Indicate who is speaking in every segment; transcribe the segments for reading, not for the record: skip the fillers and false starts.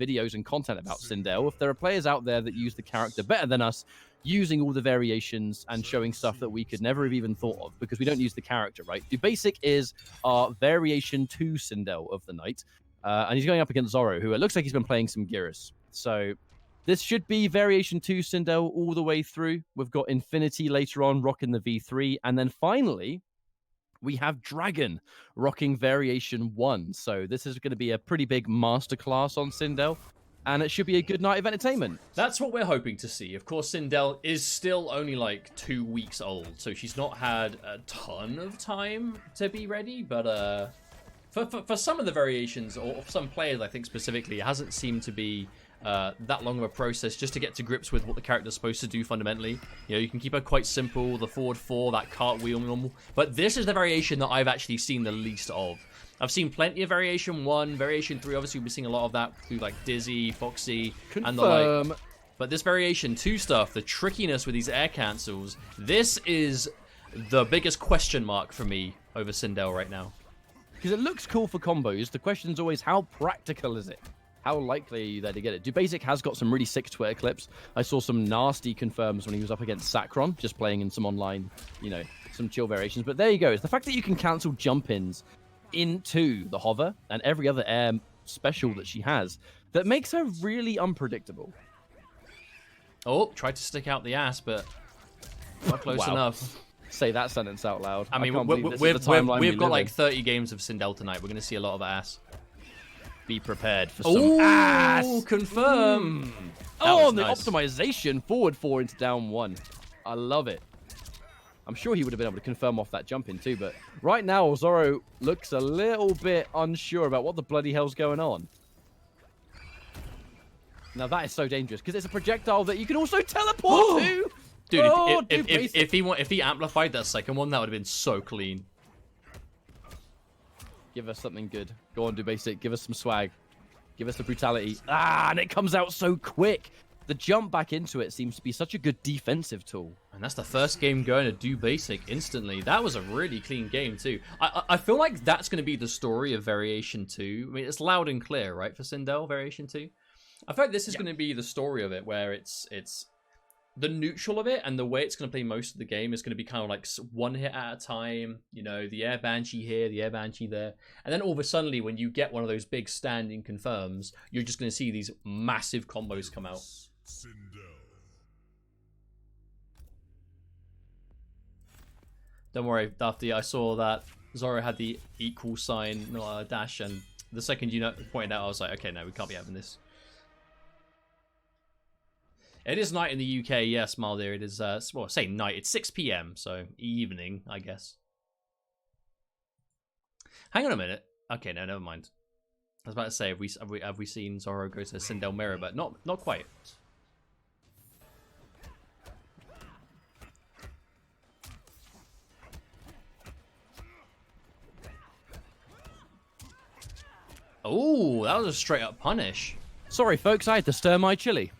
Speaker 1: videos and content about Sindel, if there are players out there that use the character better than us, using all the variations and showing stuff that we could never have even thought of because we don't use the character, right? Dubasik is our variation 2 Sindel of the night, and he's going up against Zoro, who it looks like he's been playing some Geras. So this should be variation 2 Sindel all the way through. We've got Infinity later on, rocking the V3, and then finally, we have Dragon rocking variation 1. So this is going to be a pretty big masterclass on Sindel, and it should be a good night of entertainment.
Speaker 2: That's what we're hoping to see. Of course, Sindel is still only like 2 weeks old, so she's not had a ton of time to be ready. But for some of the variations, or for some players, I think specifically, it hasn't seemed to be that long of a process just to get to grips with what the character's supposed to do fundamentally. You know, you can keep her quite simple, the forward 4, that cartwheel normal. But this is the variation that I've actually seen the least of. I've seen plenty of variation 1, variation 3, obviously we've been seeing a lot of that through like Dizzy, Foxy, and the like. But this variation 2 stuff, the trickiness with these air cancels, this is the biggest question mark for me over Sindel right now.
Speaker 1: Because it looks cool for combos. The question's always, how practical is it? How likely are you there to get it? Dubasik has got some really sick Twitter clips. I saw some nasty confirms when he was up against Sakron, just playing in some online, you know, some chill variations. But there you go. It's the fact that you can cancel jump-ins into the hover and every other air special that she has that makes her really unpredictable.
Speaker 2: Oh, tried to stick out the ass, but not close enough.
Speaker 1: Say that sentence out loud.
Speaker 2: I mean, we've got like 30 games of Sindel tonight. We're going to see a lot of ass.
Speaker 1: Be prepared for some ass.
Speaker 2: Confirm.
Speaker 1: Oh, and the optimization forward 4 into down 1. I love it. I'm sure he would have been able to confirm off that jump in too, but right now Zoro looks a little bit unsure about what the bloody hell's going on. Now that is so dangerous because it's a projectile that you can also teleport to.
Speaker 2: Dude, if he amplified that second one, that would have been so clean.
Speaker 1: Give us something good. Go on, Dubasik. Give us some swag. Give us the brutality. And it comes out so quick. The jump back into it seems to be such a good defensive tool.
Speaker 2: And that's the first game going to Dubasik instantly. That was a really clean game too. I feel like that's going to be the story of Variation 2. I mean, it's loud and clear, right, for Sindel, Variation 2? I feel like this is going to be the story of it, where it's the neutral of it, and the way it's going to play most of the game is going to be kind of like one hit at a time. You know, the air banshee here, the air banshee there, and then all of a sudden, when you get one of those big standing confirms, you're just going to see these massive combos come out. Don't worry, Dafty. I saw that Zoro had the equal sign dash, and the second you pointed out, I was like, okay, no, we can't be having this. It is night in the UK, yes, Maldir. It is, well, say night. It's 6 PM, so evening, I guess. Hang on a minute. Okay, no, never mind. I was about to say, have we seen Zoro go to Sindel Mirror, but not quite. Oh, that was a straight up punish.
Speaker 1: Sorry, folks, I had to stir my chili.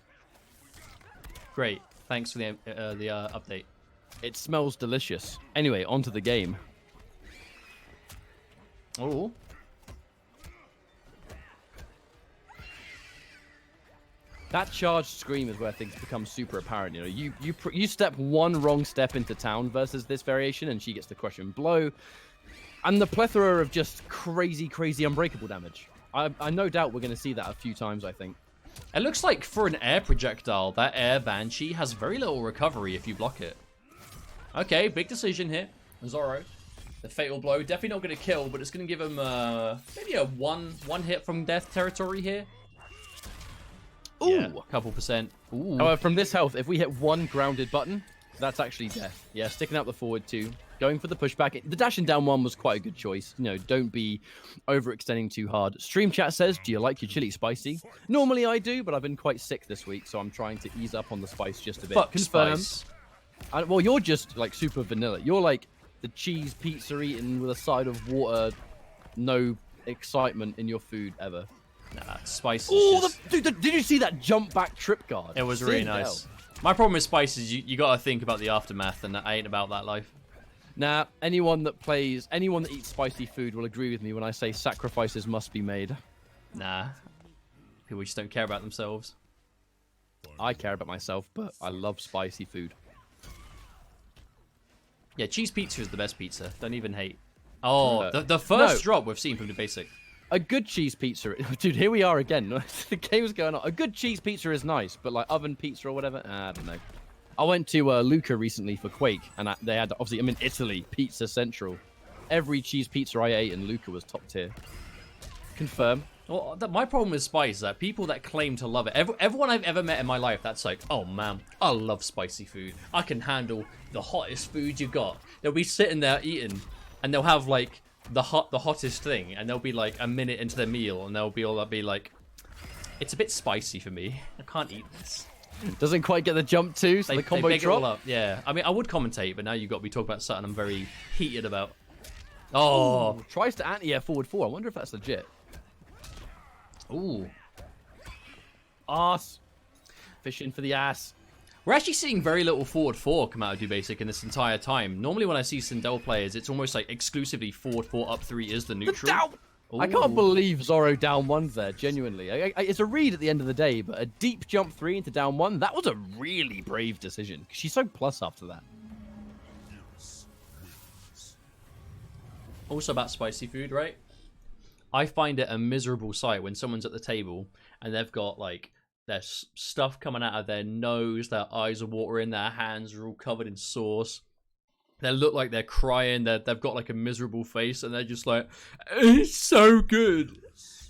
Speaker 2: Great. Thanks for the update.
Speaker 1: It smells delicious. Anyway, on to the game.
Speaker 2: Oh.
Speaker 1: That charged scream is where things become super apparent. You know, you step one wrong step into town versus this variation, and she gets the crush and blow. And the plethora of just crazy, crazy unbreakable damage. I no doubt we're going to see that a few times, I think.
Speaker 2: It looks like for an air projectile, that air banshee has very little recovery if you block it. Okay, big decision here. Zoro. The fatal blow. Definitely not going to kill, but it's going to give him maybe a one hit from death territory here. Ooh, yeah, a couple percent. Ooh.
Speaker 1: However, from this health, if we hit one grounded button, that's actually death. Yeah, sticking out the forward 2. Going for the pushback. The dashing down 1 was quite a good choice. You know, don't be overextending too hard. Stream chat says, do you like your chili spicy? Normally I do, but I've been quite sick this week, so I'm trying to ease up on the spice just a bit.
Speaker 2: Fuck spice.
Speaker 1: Well, you're just like super vanilla. You're like the cheese pizza eaten with a side of water, no excitement in your food ever.
Speaker 2: Nah, spice is just...
Speaker 1: Dude, did you see that jump back trip guard?
Speaker 2: It was really nice. My problem with spice is you got to think about the aftermath, and I ain't about that life.
Speaker 1: Nah, anyone that eats spicy food will agree with me when I say sacrifices must be made.
Speaker 2: Nah. People just don't care about themselves.
Speaker 1: I care about myself, but I love spicy food.
Speaker 2: Yeah, cheese pizza is the best pizza. Don't even hate. Oh, the first drop we've seen from Dubasik.
Speaker 1: A good cheese pizza, dude. Here we are again. The game's going on. A good cheese pizza is nice, but like oven pizza or whatever, I don't know. I went to Lucca recently for Quake, and they had, obviously, I'm in Italy, Pizza Central. Every cheese pizza I ate in Lucca was top tier. Confirm.
Speaker 2: Well, my problem with spice is that people that claim to love it, everyone I've ever met in my life, that's like, oh man, I love spicy food. I can handle the hottest food you got. They'll be sitting there eating, and they'll have like the hottest thing, and they'll be like a minute into their meal, and they'll be like, it's a bit spicy for me. I can't eat this.
Speaker 1: Doesn't quite get the jump too, so the combo
Speaker 2: they
Speaker 1: drop.
Speaker 2: It all up. Yeah, I mean, I would commentate, but now you've got to be talking about something I'm very heated about. Oh,
Speaker 1: ooh, tries to anti-air forward 4. I wonder if that's legit.
Speaker 2: Ooh.
Speaker 1: Ass. Fishing for the ass.
Speaker 2: We're actually seeing very little forward 4 come out of Dubasik in this entire time. Normally when I see Sindel players, it's almost like exclusively forward 4 up 3 is the neutral.
Speaker 1: I can't believe Zoro down 1's there, genuinely. It's a read at the end of the day, but a deep jump 3 into down 1, that was a really brave decision. She's so plus after that.
Speaker 2: Also about spicy food, right? I find it a miserable sight when someone's at the table and they've got like their stuff coming out of their nose, their eyes are watering, their hands are all covered in sauce. They look like they're crying, they've got like a miserable face, and they're just like, it's so good.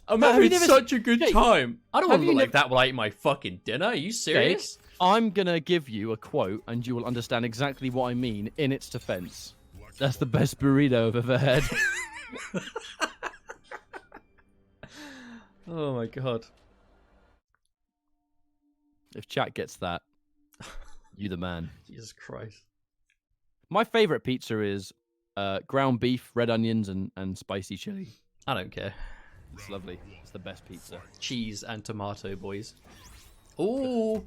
Speaker 2: I'm having such a good time. I don't want to look like that while I eat my fucking dinner. Are you serious?
Speaker 1: Okay. I'm going to give you a quote and you will understand exactly what I mean in its defense. That's the best burrito I've ever had.
Speaker 2: Oh my god.
Speaker 1: If chat gets that, you the man.
Speaker 2: Jesus Christ.
Speaker 1: My favorite pizza is ground beef, red onions, and spicy chili.
Speaker 2: I don't care.
Speaker 1: It's lovely. It's the best pizza.
Speaker 2: Cheese and tomato, boys. Ooh.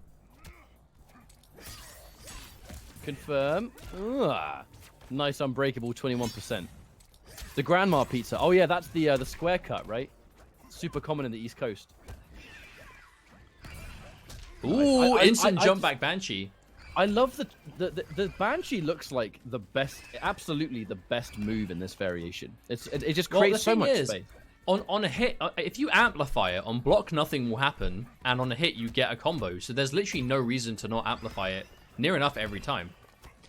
Speaker 1: Confirm. Ugh. Nice unbreakable 21%. The grandma pizza. Oh yeah, that's the square cut, right? Super common in the East Coast.
Speaker 2: Ooh, instant jump back Banshee.
Speaker 1: I love the Banshee looks like the best, absolutely the best move in this variation. It just creates so much space.
Speaker 2: On a hit, if you amplify it, on block nothing will happen, and on a hit you get a combo. So there's literally no reason to not amplify it near enough every time.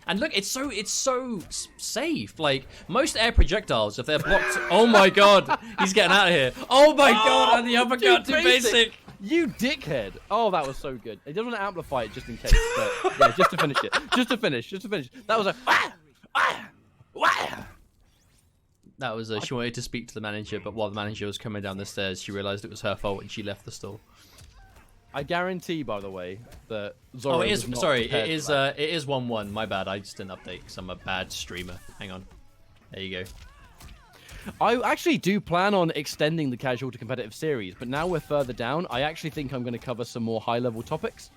Speaker 2: And look, it's so safe. Like most air projectiles, if they're blocked, oh my god, he's getting out of here. Oh my god, and the uppercut to basic.
Speaker 1: You dickhead. Oh, that was so good. He doesn't want to amplify it just in case, but yeah, just to finish it. Just to finish. That was a
Speaker 2: That was she wanted to speak to the manager, but while the manager was coming down the stairs, she realized it was her fault and she left the stall.
Speaker 1: I guarantee, by the way, that Zoro
Speaker 2: it is. Sorry, it is 1-1. My bad. I just didn't update because I'm a bad streamer. Hang on. There you go.
Speaker 1: I actually do plan on extending the casual to competitive series, but now we're further down. I actually think I'm going to cover some more high-level topics.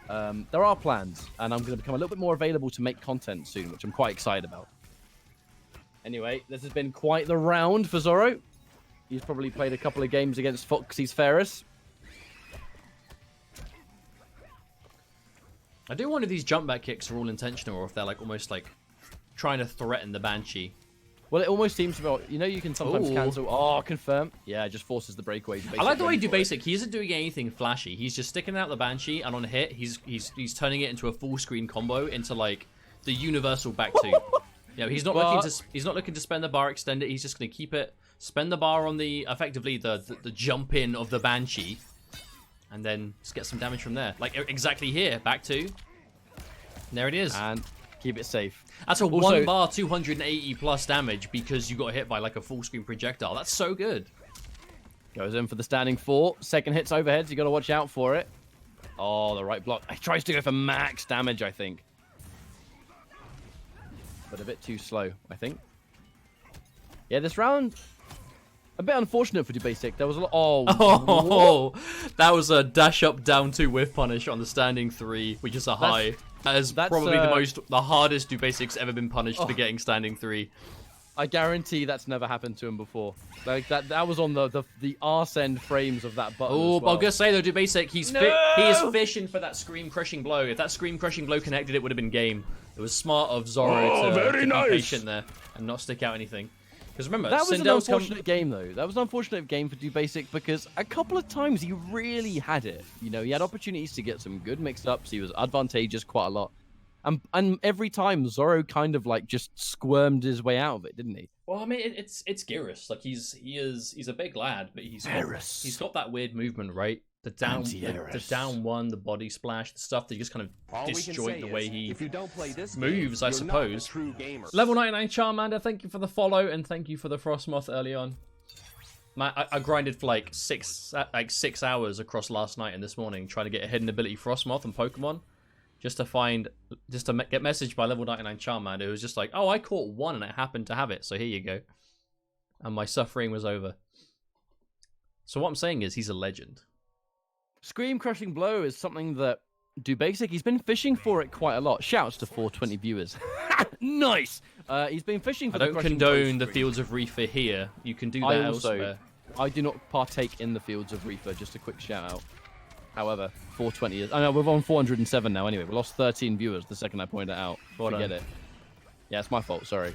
Speaker 1: There are plans, and I'm going to become a little bit more available to make content soon, which I'm quite excited about. Anyway, this has been quite the round for Zoro. He's probably played a couple of games against Foxy's Ferris.
Speaker 2: I do wonder if these jump back kicks are all intentional or if they're like almost like trying to threaten the Banshee.
Speaker 1: Well, it almost seems to be, you know, you can sometimes cancel. Oh, confirm. Yeah, it just forces the breakaway.
Speaker 2: I like the way Dubasik, he isn't doing anything flashy. He's just sticking out the Banshee, and on a hit, he's turning it into a full screen combo into like the universal back two. You know, he's not looking to spend the bar extend it. He's just going to keep it, spend the bar on the effectively the jump in of the Banshee, and then just get some damage from there. Like exactly here, back two. And there it is.
Speaker 1: And keep it safe.
Speaker 2: That's a also, 1 bar 280 plus damage because you got hit by like a full screen projectile. That's so good.
Speaker 1: Goes in for the standing 4. Second hit's overhead, so you got to watch out for it. Oh, the right block. He tries to go for max damage, I think. But a bit too slow, I think. Yeah, this round, a bit unfortunate for Dubasik. There was a lot. Oh,
Speaker 2: that was a dash up down 2 whiff punish on the standing 3, which is a high. That is probably the hardest Dubasik's ever been punished for getting standing 3.
Speaker 1: I guarantee that's never happened to him before. Like that was on the arse end frames of that button.
Speaker 2: Oh,
Speaker 1: as well.
Speaker 2: I'm gonna say though, Dubasik, he is fishing for that scream crushing blow. If that scream crushing blow connected, it would have been game. It was smart of Zoro to be patient there and not stick out anything. Because remember,
Speaker 1: that was
Speaker 2: Sindel's
Speaker 1: an unfortunate game though. That was an unfortunate game for Dubasik because a couple of times he really had it. You know, he had opportunities to get some good mix-ups. He was advantageous quite a lot. And every time Zoro kind of like just squirmed his way out of it, didn't he?
Speaker 2: Well, I mean, it's Geras. Like he's a big lad, but he's got that weird movement, right? The down one, the body splash, the stuff that you just kind of disjoint the way he moves, I suppose. Level 99 Charmander, thank you for the follow and thank you for the Frostmoth early on. Man, I grinded for like 6 hours across last night and this morning trying to get a hidden ability Frostmoth and Pokemon. Just to get messaged by level 99 Charmander who was just like, oh, I caught one and it happened to have it, so here you go. And my suffering was over. So what I'm saying is he's a legend.
Speaker 1: Scream Crushing Blow is something that Dubasik, he's been fishing for it quite a lot. Shouts to 420 viewers. Nice! He's been fishing for
Speaker 2: I don't condone the Fields of Reefer here. You can do that elsewhere.
Speaker 1: I do not partake in the Fields of Reefer, just a quick shout out. However, 420 is... I know, we're on 407 now anyway. We lost 13 viewers the second I pointed it out. Forget it. Yeah, it's my fault, sorry.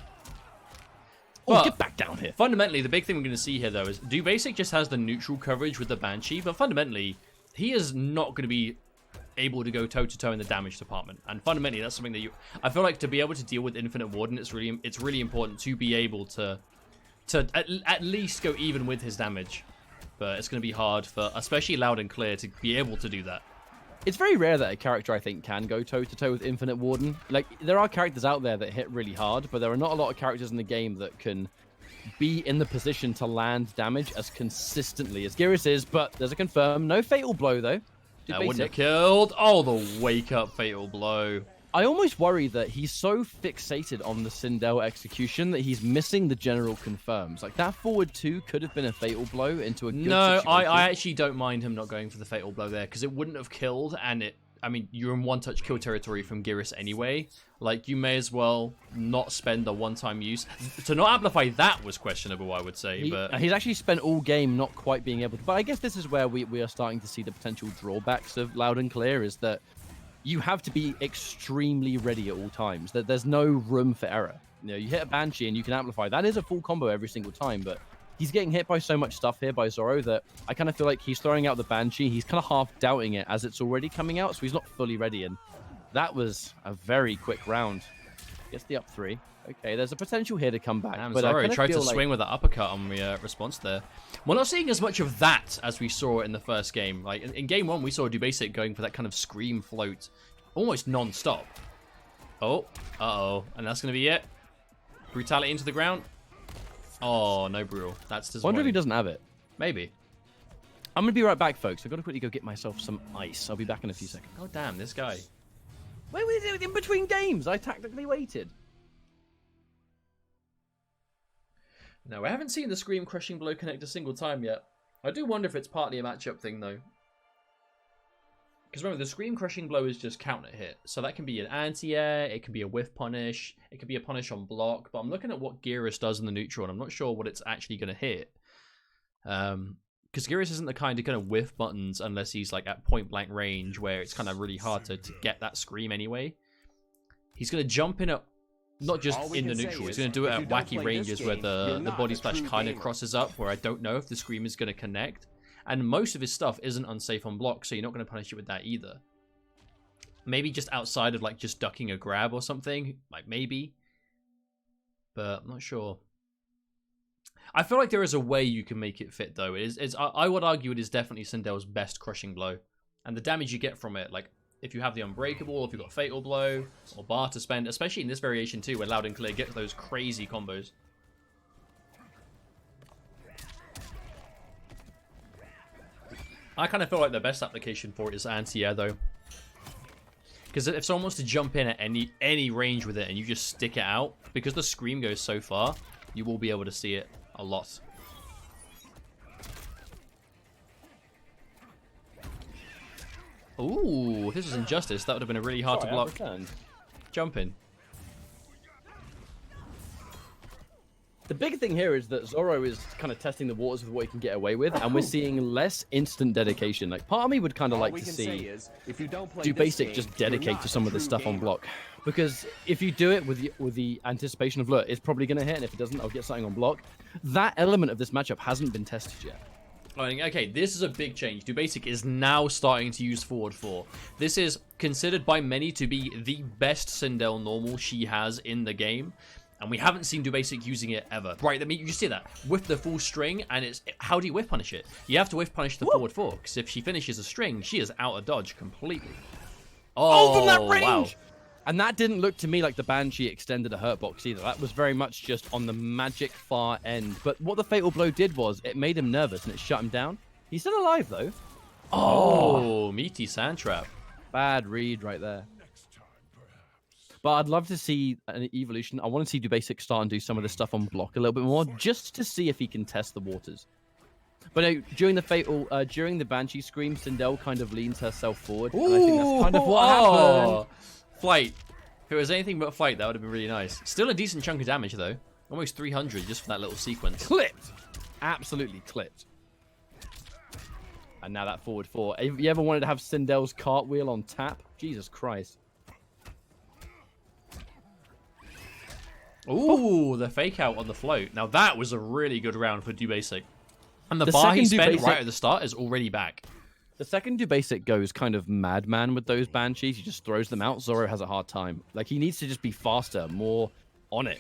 Speaker 1: Oh, get back down here.
Speaker 2: Fundamentally, the big thing we're going to see here, though, is Dubasik just has the neutral coverage with the Banshee, but fundamentally, he is not going to be able to go toe-to-toe in the damage department. And fundamentally, that's something that I feel like to be able to deal with Infinite Warden, it's really important to be able to at least go even with his damage. But it's going to be hard for, especially Loud and Clear, to be able to do that.
Speaker 1: It's very rare that a character, I think, can go toe-to-toe with Infinite Warden. Like, there are characters out there that hit really hard, but there are not a lot of characters in the game that can be in the position to land damage as consistently as Geras is, but there's a confirm. No Fatal Blow, though.
Speaker 2: That wouldn't have killed. Oh, the wake-up Fatal Blow.
Speaker 1: I almost worry that he's so fixated on the Sindel execution that he's missing the general confirms. Like, that forward 2 could have been a Fatal Blow into a good situation.
Speaker 2: I actually don't mind him not going for the Fatal Blow there, because it wouldn't have killed, and I mean, you're in one-touch kill territory from Geras anyway. Like, you may as well not spend the one-time use. To not amplify that was questionable, I would say. But
Speaker 1: he's actually spent all game not quite being able to. But I guess this is where we are starting to see the potential drawbacks of Loud and Clear, is that you have to be extremely ready at all times. There's no room for error. You know, you hit a Banshee and you can amplify. That is a full combo every single time, but he's getting hit by so much stuff here by Zoro that I kind of feel like he's throwing out the Banshee. He's kind of half doubting it as it's already coming out, so he's not fully ready. And that was a very quick round. Gets the up 3. Okay, there's a potential here to come back.
Speaker 2: Damn,
Speaker 1: but
Speaker 2: Zoro tried to swing with that uppercut on the response there. We're not seeing as much of that as we saw in the first game. Like in game 1, we saw Dubasik going for that kind of scream float almost non-stop. Oh, and that's going to be it. Brutality into the ground. Oh, no brutal. That's disappointing.
Speaker 1: Wonder if he doesn't have it.
Speaker 2: Maybe.
Speaker 1: I'm going to be right back, folks. I've got to quickly go get myself some ice. I'll be back in a few seconds.
Speaker 2: Oh, damn, this guy.
Speaker 1: Wait, in between games, I tactically waited.
Speaker 2: No, I haven't seen the Scream Crushing Blow connect a single time yet. I do wonder if it's partly a matchup thing, though. Because remember, the Scream Crushing Blow is just counter hit. So that can be an anti-air, it can be a whiff punish, it can be a punish on block. But I'm looking at what Geras does in the neutral, and I'm not sure what it's actually going to hit. Because Geras isn't the kind of whiff buttons unless he's like at point blank range, where it's kind of really hard to get that scream anyway. He's going to jump in at, not just in the neutral, he's going to do it at wacky ranges where the body splash kind of crosses up, where I don't know if the scream is going to connect. And most of his stuff isn't unsafe on block, so you're not going to punish it with that either. Maybe just outside of like just ducking a grab or something, like maybe. But I'm not sure. I feel like there is a way you can make it fit though. I would argue it is definitely Sindel's best crushing blow. And the damage you get from it, like if you have the Unbreakable, if you've got Fatal Blow, or Bar to spend, especially in this variation too, where Loud and Clear gets those crazy combos. I kind of feel like the best application for it is anti-air though. Because if someone wants to jump in at any range with it and you just stick it out, because the scream goes so far, you will be able to see it a lot. Ooh, if this was Injustice, that would have been a really hard to block. Jump in.
Speaker 1: The big thing here is that Zoro is kind of testing the waters with what he can get away with, and we're seeing less instant dedication. Like, part of me would kind of like to see Dubasik just dedicate to some of this stuff on block. Because if you do it with the anticipation of, look, it's probably going to hit, and if it doesn't, I'll get something on block. That element of this matchup hasn't been tested yet.
Speaker 2: Okay, this is a big change. Dubasik is now starting to use forward 4. This is considered by many to be the best Sindel normal she has in the game. And we haven't seen Dubasik using it ever. Right, I mean, you see that. Whip the full string, and it's... How do you whiff punish it? You have to whiff punish the forward 4, because if she finishes a string, she is out of dodge completely.
Speaker 1: Oh, from that range! Wow. And that didn't look to me like the Banshee extended a hurt box either. That was very much just on the magic far end. But what the Fatal Blow did was it made him nervous, and it shut him down. He's still alive, though.
Speaker 2: Oh, meaty sand trap.
Speaker 1: Bad read right there. But I'd love to see an evolution. I want to see Dubasik start and do some of this stuff on block a little bit more, just to see if he can test the waters. But no, during the Banshee scream, Sindel kind of leans herself forward.
Speaker 2: Ooh,
Speaker 1: and I think that's kind of what happened.
Speaker 2: Flight. If it was anything but flight, that would have been really nice. Still a decent chunk of damage, though. Almost 300 just for that little sequence.
Speaker 1: Clipped. Absolutely clipped. And now that forward 4. Have you ever wanted to have Sindel's cartwheel on tap? Jesus Christ.
Speaker 2: Ooh, the fake out on the float. Now that was a really good round for Dubasik. And the bar he spent right at the start is already back.
Speaker 1: The second Dubasik goes kind of madman with those Banshees, he just throws them out. Zoro has a hard time. Like, he needs to just be faster, more on it.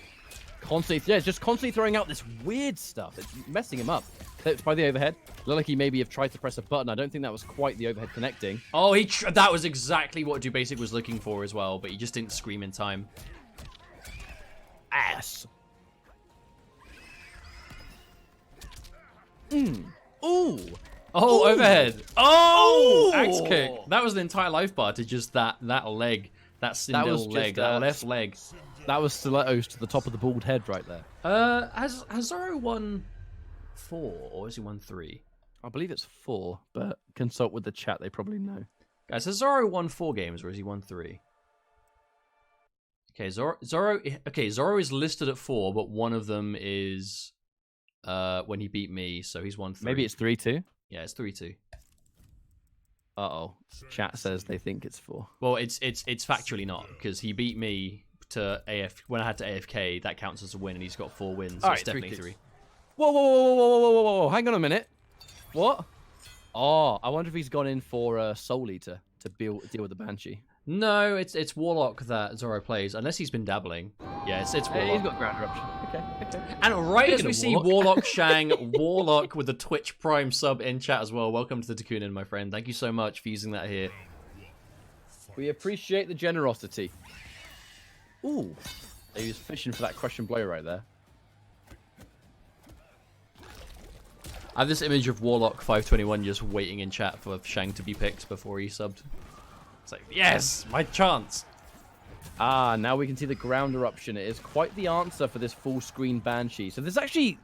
Speaker 1: Constantly, yeah, just constantly throwing out this weird stuff. It's messing him up. Clipped by the overhead. Looked like he maybe have tried to press a button. I don't think that was quite the overhead connecting.
Speaker 2: Oh, that was exactly what Dubasik was looking for as well, but he just didn't scream in time.
Speaker 1: Ass. Ooh.
Speaker 2: Oh,
Speaker 1: ooh.
Speaker 2: Overhead. Oh, axe kick. That was the entire life bar to just that leg, that Sindel leg, that left leg.
Speaker 1: That was stilettos to the top of the bald head right there.
Speaker 2: Has Zoro won 4 or has he won 3?
Speaker 1: I believe it's 4, but consult with the chat, they probably know.
Speaker 2: Guys, has Zoro won 4 games or has he won 3? Okay, Zoro is listed at 4, but one of them is when he beat me, so he's won 3.
Speaker 1: Maybe it's 3-2?
Speaker 2: Yeah, it's 3-2.
Speaker 1: Uh-oh. Chat says they think it's 4.
Speaker 2: Well, it's factually not, because he beat me to when I had to AFK, that counts as a win, and he's got 4 wins, so it's definitely 3.
Speaker 1: Whoa, hang on a minute. What? Oh, I wonder if he's gone in for Soul Eater to deal with the Banshee.
Speaker 2: No, it's Warlock that Zoro plays, unless he's been dabbling. Yeah, it's Warlock.
Speaker 1: Hey, he's got ground eruption. Okay.
Speaker 2: And right as we see Warlock Shang, Warlock with the Twitch Prime sub in chat as well. Welcome to the Takunin, my friend. Thank you so much for using that here.
Speaker 1: We appreciate the generosity. Ooh. He was fishing for that crushing blow right there.
Speaker 2: I have this image of Warlock 521 just waiting in chat for Shang to be picked before he subbed. It's like, yes, my chance.
Speaker 1: Ah, now we can see the ground eruption. It is quite the answer for this full screen Banshee. So this actually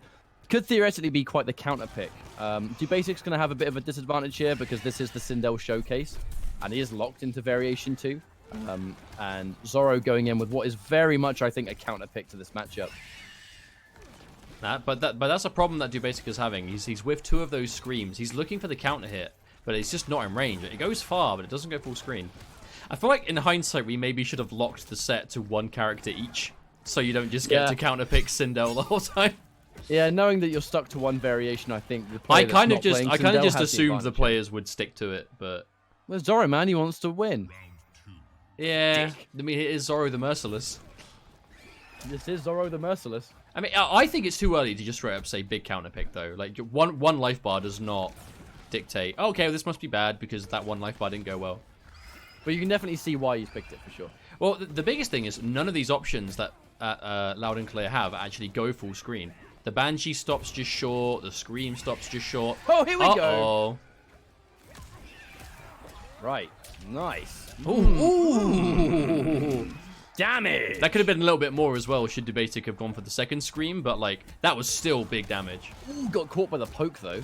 Speaker 1: could theoretically be quite the counter pick. Dubasik's going to have a bit of a disadvantage here because this is the Sindel showcase. And he is locked into variation 2. And Zoro going in with what is very much, I think, a counter pick to this matchup.
Speaker 2: But that's a problem that Dubasik is having. He's with 2 of those screams. He's looking for the counter hit, but it's just not in range. It goes far, but it doesn't go full screen. I feel like in hindsight, we maybe should have locked the set to 1 character each, so you don't just get to counter pick Sindel the whole time. Yeah,
Speaker 1: knowing that you're stuck to 1 variation, I think the
Speaker 2: player I kind of just assumed the players would stick to it, but
Speaker 1: well, Zoro, man, he wants to win.
Speaker 2: Yeah, I mean, it is Zoro the Merciless.
Speaker 1: This is Zoro the Merciless.
Speaker 2: I mean, I think it's too early to just straight up say big counter pick though. Like one life bar does not dictate. Oh, okay, well, this must be bad because that 1 life bar didn't go well.
Speaker 1: But you can definitely see why he's picked it for sure.
Speaker 2: Well, the biggest thing is none of these options that Loud and Clear have actually go full screen. The Banshee stops just short. The Scream stops just short.
Speaker 1: Oh, here we go. Right. Nice.
Speaker 2: Ooh.
Speaker 1: Damage.
Speaker 2: That could have been a little bit more as well should Dubasik have gone for the second Scream, but like that was still big damage.
Speaker 1: Ooh, got caught by the poke though.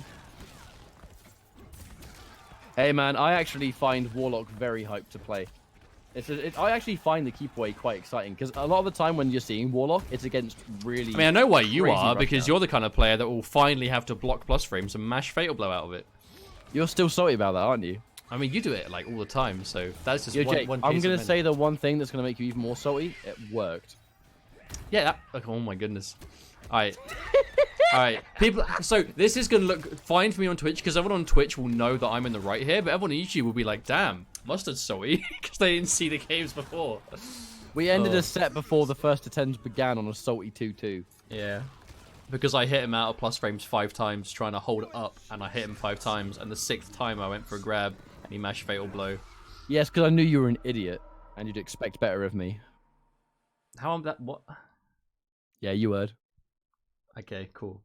Speaker 1: Hey man, I actually find Warlock very hyped to play. I actually find the keep away quite exciting because a lot of the time when you're seeing Warlock, it's against really.
Speaker 2: I mean, I know why you are because
Speaker 1: rushdown.
Speaker 2: you're the kind of player that will finally have to block plus frames and mash Fatal Blow out of it.
Speaker 1: You're still salty about that, aren't you?
Speaker 2: I mean, you do it like all the time, so that's just
Speaker 1: Jake,
Speaker 2: one
Speaker 1: I'm
Speaker 2: case
Speaker 1: gonna
Speaker 2: of
Speaker 1: say the one thing that's gonna make you even more salty. It worked.
Speaker 2: Yeah. Oh my goodness. All right. All right, people. So this is gonna look fine for me on Twitch because everyone on Twitch will know that I'm in the right here, but everyone on YouTube will be like, "Damn, Mustard's salty," because they didn't see the games before.
Speaker 1: We ended a set before the first attempts began on a salty 2-2.
Speaker 2: Yeah, because I hit him out of plus frames 5 times trying to hold it up, and I hit him 5 times, and the 6th time I went for a grab, and he mashed Fatal Blow.
Speaker 1: Yes, because I knew you were an idiot, and you'd expect better of me.
Speaker 2: How am that? What?
Speaker 1: Yeah, you heard.
Speaker 2: Okay, cool.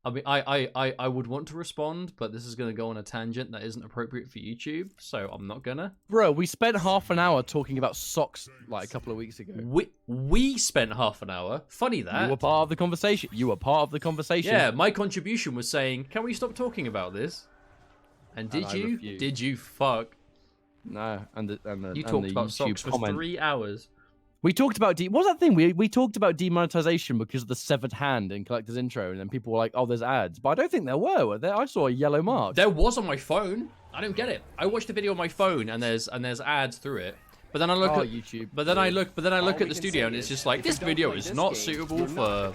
Speaker 2: I mean, I would want to respond, but this is going to go on a tangent that isn't appropriate for YouTube, so I'm not gonna.
Speaker 1: Bro, we spent half an hour talking about socks like a couple of weeks ago.
Speaker 2: We spent half an hour. Funny that.
Speaker 1: You were part of the conversation.
Speaker 2: Yeah, my contribution was saying, can we stop talking about this? And did you?
Speaker 1: Refused.
Speaker 2: Did you fuck?
Speaker 1: No,
Speaker 2: You talked about socks for 3 hours.
Speaker 1: We talked about what was that thing? We talked about demonetization because of the severed hand in Collector's Intro, and then people were like, "Oh, there's ads," but I don't think there were there? I saw a yellow mark.
Speaker 2: There was on my phone. I don't get it. I watched the video on my phone, and there's ads through it. But then I look at
Speaker 1: YouTube.
Speaker 2: But then I look at the studio, and it's just like this video is not suitable for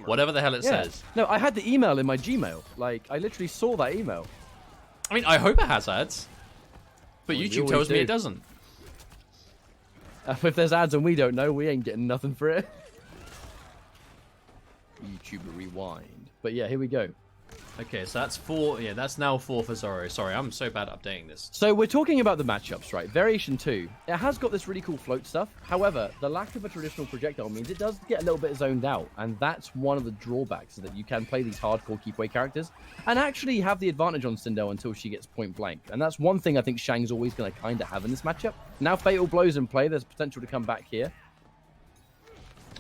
Speaker 2: whatever the hell it says.
Speaker 1: No, I had the email in my Gmail. Like I literally saw that email.
Speaker 2: I mean, I hope it has ads, but
Speaker 1: Well,
Speaker 2: YouTube tells me it doesn't.
Speaker 1: If there's ads and we don't know, we ain't getting nothing for it. YouTuber rewind. But yeah, here we go.
Speaker 2: Okay, so that's 4. Yeah, that's now 4 for Zoro. Sorry, I'm so bad at updating this.
Speaker 1: So we're talking about the matchups, right? Variation 2. It has got this really cool float stuff. However, the lack of a traditional projectile means it does get a little bit zoned out. And that's one of the drawbacks, that you can play these hardcore keep away characters and actually have the advantage on Sindel until she gets point blank. And that's one thing I think Shang's always going to kind of have in this matchup. Now Fatal Blow's in play. There's potential to come back here.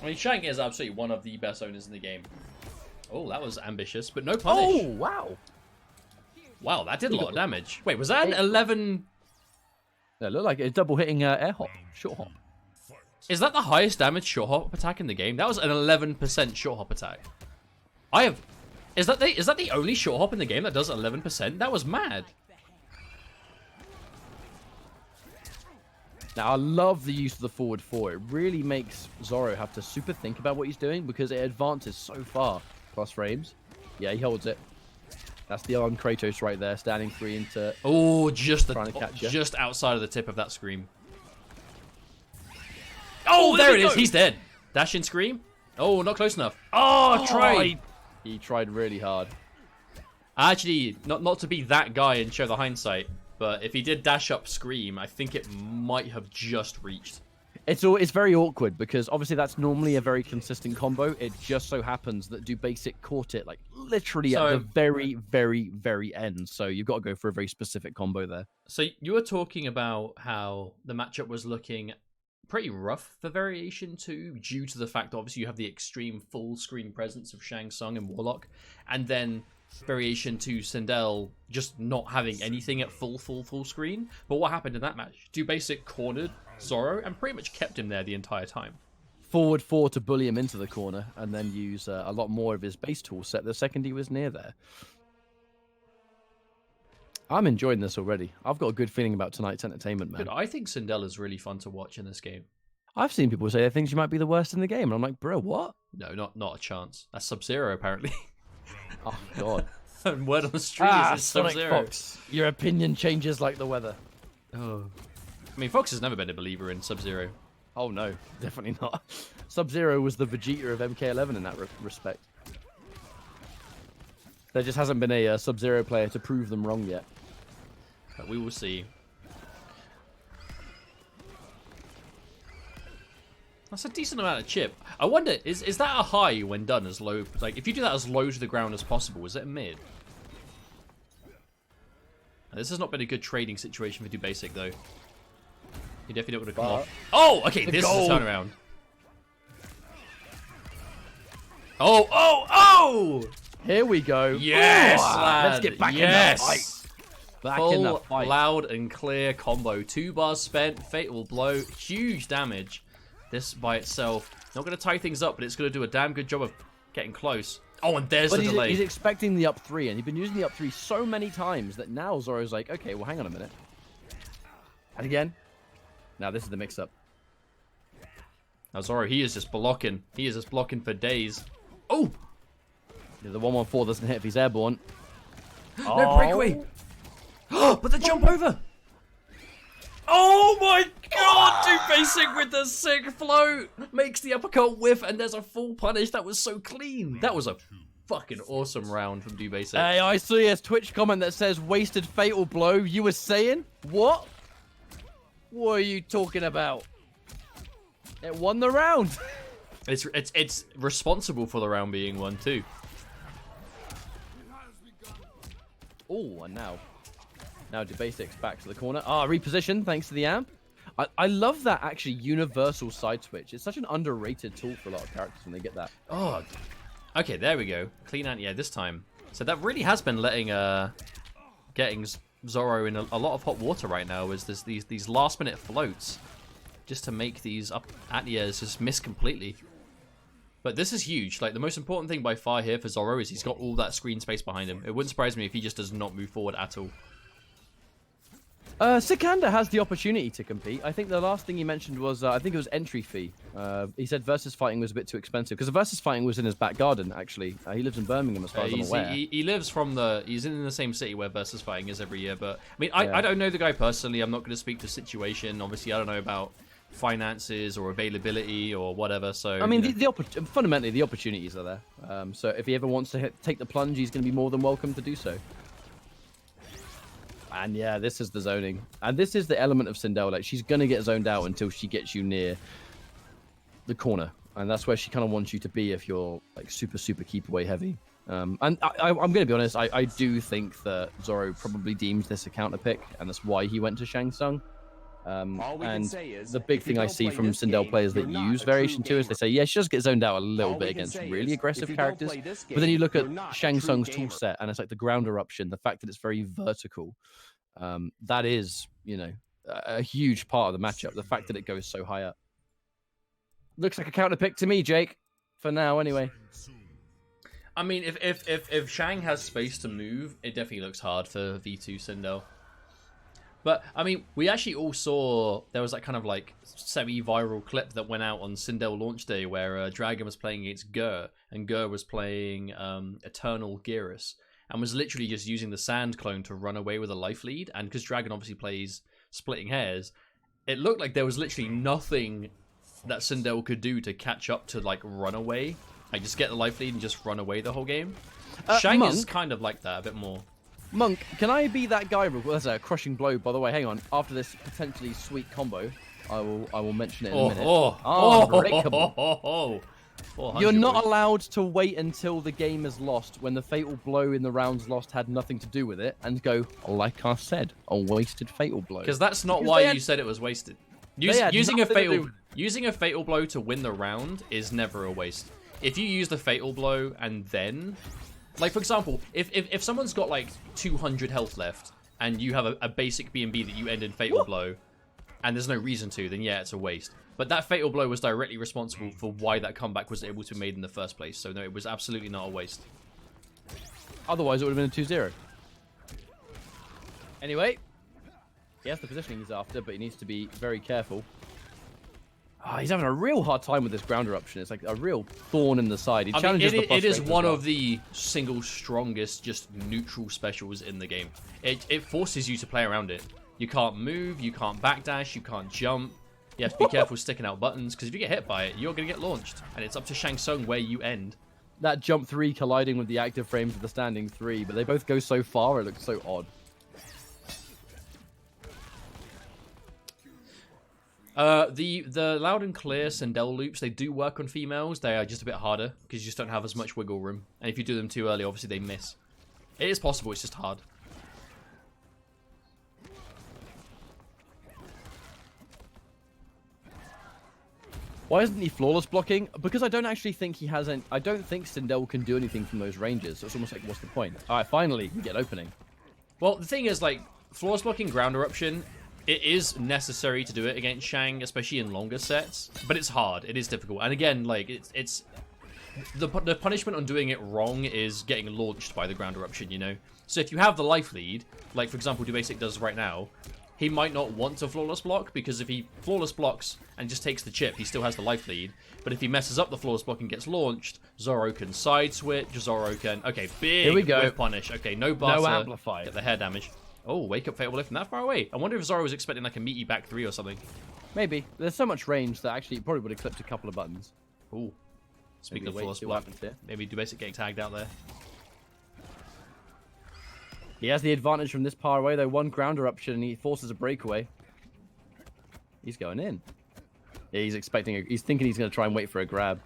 Speaker 2: I mean, Shang is absolutely one of the best owners in the game. Oh, that was ambitious, but no punish.
Speaker 1: Oh, wow.
Speaker 2: Wow, that did a lot of damage. Wait, was that an 11?
Speaker 1: It looked like a double hitting air hop, short hop.
Speaker 2: Is that the highest damage short hop attack in the game? That was an 11% short hop attack. Is that the only short hop in the game that does 11%? That was mad. Now,
Speaker 1: I love the use of the forward 4. It really makes Zoro have to super think about what he's doing because it advances so far. Plus frames. Yeah, he holds it. That's the armed Kratos right there, standing 3 into...
Speaker 2: Oh, just outside of the tip of that scream. Oh, there it is. He's dead. Dash in scream. Oh, not close enough. Oh, tried.
Speaker 1: He tried really hard.
Speaker 2: Actually, not to be that guy and show the hindsight, but if he did dash up scream, I think it might have just reached.
Speaker 1: It's very awkward because obviously that's normally a very consistent combo. It just so happens that Dubasik caught it like literally at the very, very, very end. So you've got to go for a very specific combo there.
Speaker 2: So you were talking about how the matchup was looking pretty rough for Variation 2 due to the fact that obviously you have the extreme full screen presence of Shang Tsung and Warlock, and then Variation 2 Sindel just not having anything at full screen. But what happened in that match? Dubasik cornered Zoro and pretty much kept him there the entire time.
Speaker 1: Forward 4 to bully him into the corner and then use a lot more of his base tool set the second he was near there. I'm enjoying this already. I've got a good feeling about tonight's entertainment, man.
Speaker 2: Dude, I think Sindel is really fun to watch in this game.
Speaker 1: I've seen people say they think she might be the worst in the game, and I'm like, bro, what?
Speaker 2: No, not a chance. That's Sub-Zero, apparently.
Speaker 1: Oh, God.
Speaker 2: And word on the street is Sub-Zero.
Speaker 1: Your opinion changes like the weather.
Speaker 2: Oh. I mean, Fox has never been a believer in Sub-Zero.
Speaker 1: Oh, no. Definitely not. Sub-Zero was the Vegeta of MK11 in that respect. There just hasn't been a Sub-Zero player to prove them wrong yet.
Speaker 2: But we will see. That's a decent amount of chip. I wonder, is that a high when done as low? Like, if you do that as low to the ground as possible, is it a mid? Now, this has not been a good trading situation for Dubasik, though. He definitely don't want to come off. Oh, okay, this is a turnaround. Oh!
Speaker 1: Here we go.
Speaker 2: Yes,
Speaker 1: lad. Let's get back in that fight. Back in the
Speaker 2: Full,
Speaker 1: fight.
Speaker 2: loud and clear combo. 2 bars spent, fatal blow, huge damage. This by itself, not going to tie things up, but it's going to do a damn good job of getting close. Oh, and there's the delay.
Speaker 1: He's expecting the up 3, and he's been using the up 3 so many times that now Zoro's like, okay, well, hang on a minute. And again. Now this is the mix-up.
Speaker 2: Now Zoro, he is just blocking. He is just blocking for days. Oh!
Speaker 1: Yeah, the 114 doesn't hit if he's airborne.
Speaker 2: No breakaway! But the jump over! Oh my god! Dubasik with the sick float! Makes the uppercut whiff, and there's a full punish. That was so clean. That was a fucking awesome round from Dubasik.
Speaker 1: Hey, I see a Twitch comment that says wasted fatal blow. You were saying? What? What are you talking about? It won the round.
Speaker 2: It's responsible for the round being won too.
Speaker 1: Oh, and now Dubasik's back to the corner. Reposition thanks to the amp. I love that actually universal side switch. It's such an underrated tool for a lot of characters when they get that.
Speaker 2: Oh, okay, there we go. Clean anti-air this time. So that really has been getting Zoro in a lot of hot water right now. Is there's these last minute floats just to make these up anti-airs just miss completely. But this is huge. Like, the most important thing by far here for Zoro is he's got all that screen space behind him. It wouldn't surprise me if he just does not move forward at all.
Speaker 1: Sikander has the opportunity to compete. I think the last thing he mentioned was, I think it was entry fee. He said versus fighting was a bit too expensive because the versus fighting was in his back garden, actually. He lives in Birmingham, as far as I'm aware.
Speaker 2: He lives he's in the same city where versus fighting is every year. But, I mean, I don't know the guy personally. I'm not going to speak to the situation. Obviously, I don't know about finances or availability or whatever. So,
Speaker 1: I mean, fundamentally, the opportunities are there. So if he ever wants to take the plunge, he's going to be more than welcome to do so. And yeah, this is the zoning. And this is the element of Sindel. Like, she's going to get zoned out until she gets you near the corner. And that's where she kind of wants you to be if you're like super keep away heavy. And I'm going to be honest, I do think that Zoro probably deems this a counter pick. And that's why he went to Shang Tsung. And the big thing I see from Sindel players that use Variation 2 is they say, yeah, she does get zoned out a little bit against really aggressive characters. But then you look at Shang Tsung's tool set, and it's like the ground eruption, the fact that it's very vertical. That is, a huge part of the matchup. The fact that it goes so high up. Looks like a counter pick to me, Jake. For now, anyway.
Speaker 2: I mean, if Shang has space to move, it definitely looks hard for V2 Sindel. But, I mean, we actually all saw, there was that kind of like semi-viral clip that went out on Sindel launch day where Dragon was playing against Ger, and Ger was playing Eternal Geras, and was literally just using the sand clone to run away with a life lead. And because Dragon obviously plays Splitting Hairs, it looked like there was literally nothing that Sindel could do to catch up to like run away. Like just get the life lead and just run away the whole game. Shang is kind of like that a bit more.
Speaker 1: Monk, can I be that guy? Well, that's a crushing blow, by the way. Hang on. After this potentially sweet combo, I will mention it in a minute. Unbreakable. You're not allowed to wait until the game is lost when the fatal blow in the rounds lost had nothing to do with it and go, like I said, a wasted fatal blow.
Speaker 2: Because that's not why you said it was wasted. Using a fatal blow to win the round is never a waste. If you use the fatal blow and then... Like, for example, if someone's got, like, 200 health left, and you have a basic B&B that you end in Fatal Blow, and there's no reason to, then yeah, it's a waste. But that Fatal Blow was directly responsible for why that comeback was able to be made in the first place. So, no, it was absolutely not a waste.
Speaker 1: Otherwise, it would have been a 2-0. Anyway, he has the positioning he's after, but he needs to be very careful. He's having a real hard time with this ground eruption. It's like a real thorn in the side. He challenges the plus
Speaker 2: it is one of the single strongest just neutral specials in the game. It forces you to play around it. You can't move, you can't backdash, you can't jump. You have to be careful sticking out buttons, because if you get hit by it, you're going to get launched. And it's up to Shang Tsung where you end.
Speaker 1: That jump 3 colliding with the active frames of the standing 3, but they both go so far, it looks so odd.
Speaker 2: The loud and clear Sindel loops, they do work on females. They are just a bit harder because you just don't have as much wiggle room. And if you do them too early, obviously they miss. It is possible, it's just hard.
Speaker 1: Why isn't he flawless blocking? Because I don't actually think he has any... I don't think Sindel can do anything from those ranges. So it's almost like, what's the point? Alright, finally, we get opening.
Speaker 2: Well, the thing is, like, flawless blocking ground eruption, it is necessary to do it against Shang, especially in longer sets, but it's hard. It is difficult. And again, like, it's the punishment on doing it wrong is getting launched by the ground eruption, you know? So if you have the life lead, like, for example, Dubasik does right now, he might not want to flawless block, because if he flawless blocks and just takes the chip, he still has the life lead. But if he messes up the flawless block and gets launched, Zoro can side switch, Zoro can... Okay, big
Speaker 1: Here we go.
Speaker 2: whiff punish. Okay, no butter.
Speaker 1: No amplify.
Speaker 2: Get the hair damage. Oh, wake up fatal blow from that far away. I wonder if Zoro was expecting like a meaty back 3 or something.
Speaker 1: Maybe. There's so much range that actually it probably would have clipped a couple of buttons.
Speaker 2: Ooh. Speaking
Speaker 1: Maybe
Speaker 2: of flawless block, maybe Dubasik getting tagged out there.
Speaker 1: He has the advantage from this far away, though. One ground eruption, and he forces a breakaway. He's going in. Yeah, he's expecting. He's thinking he's going to try and wait for a grab.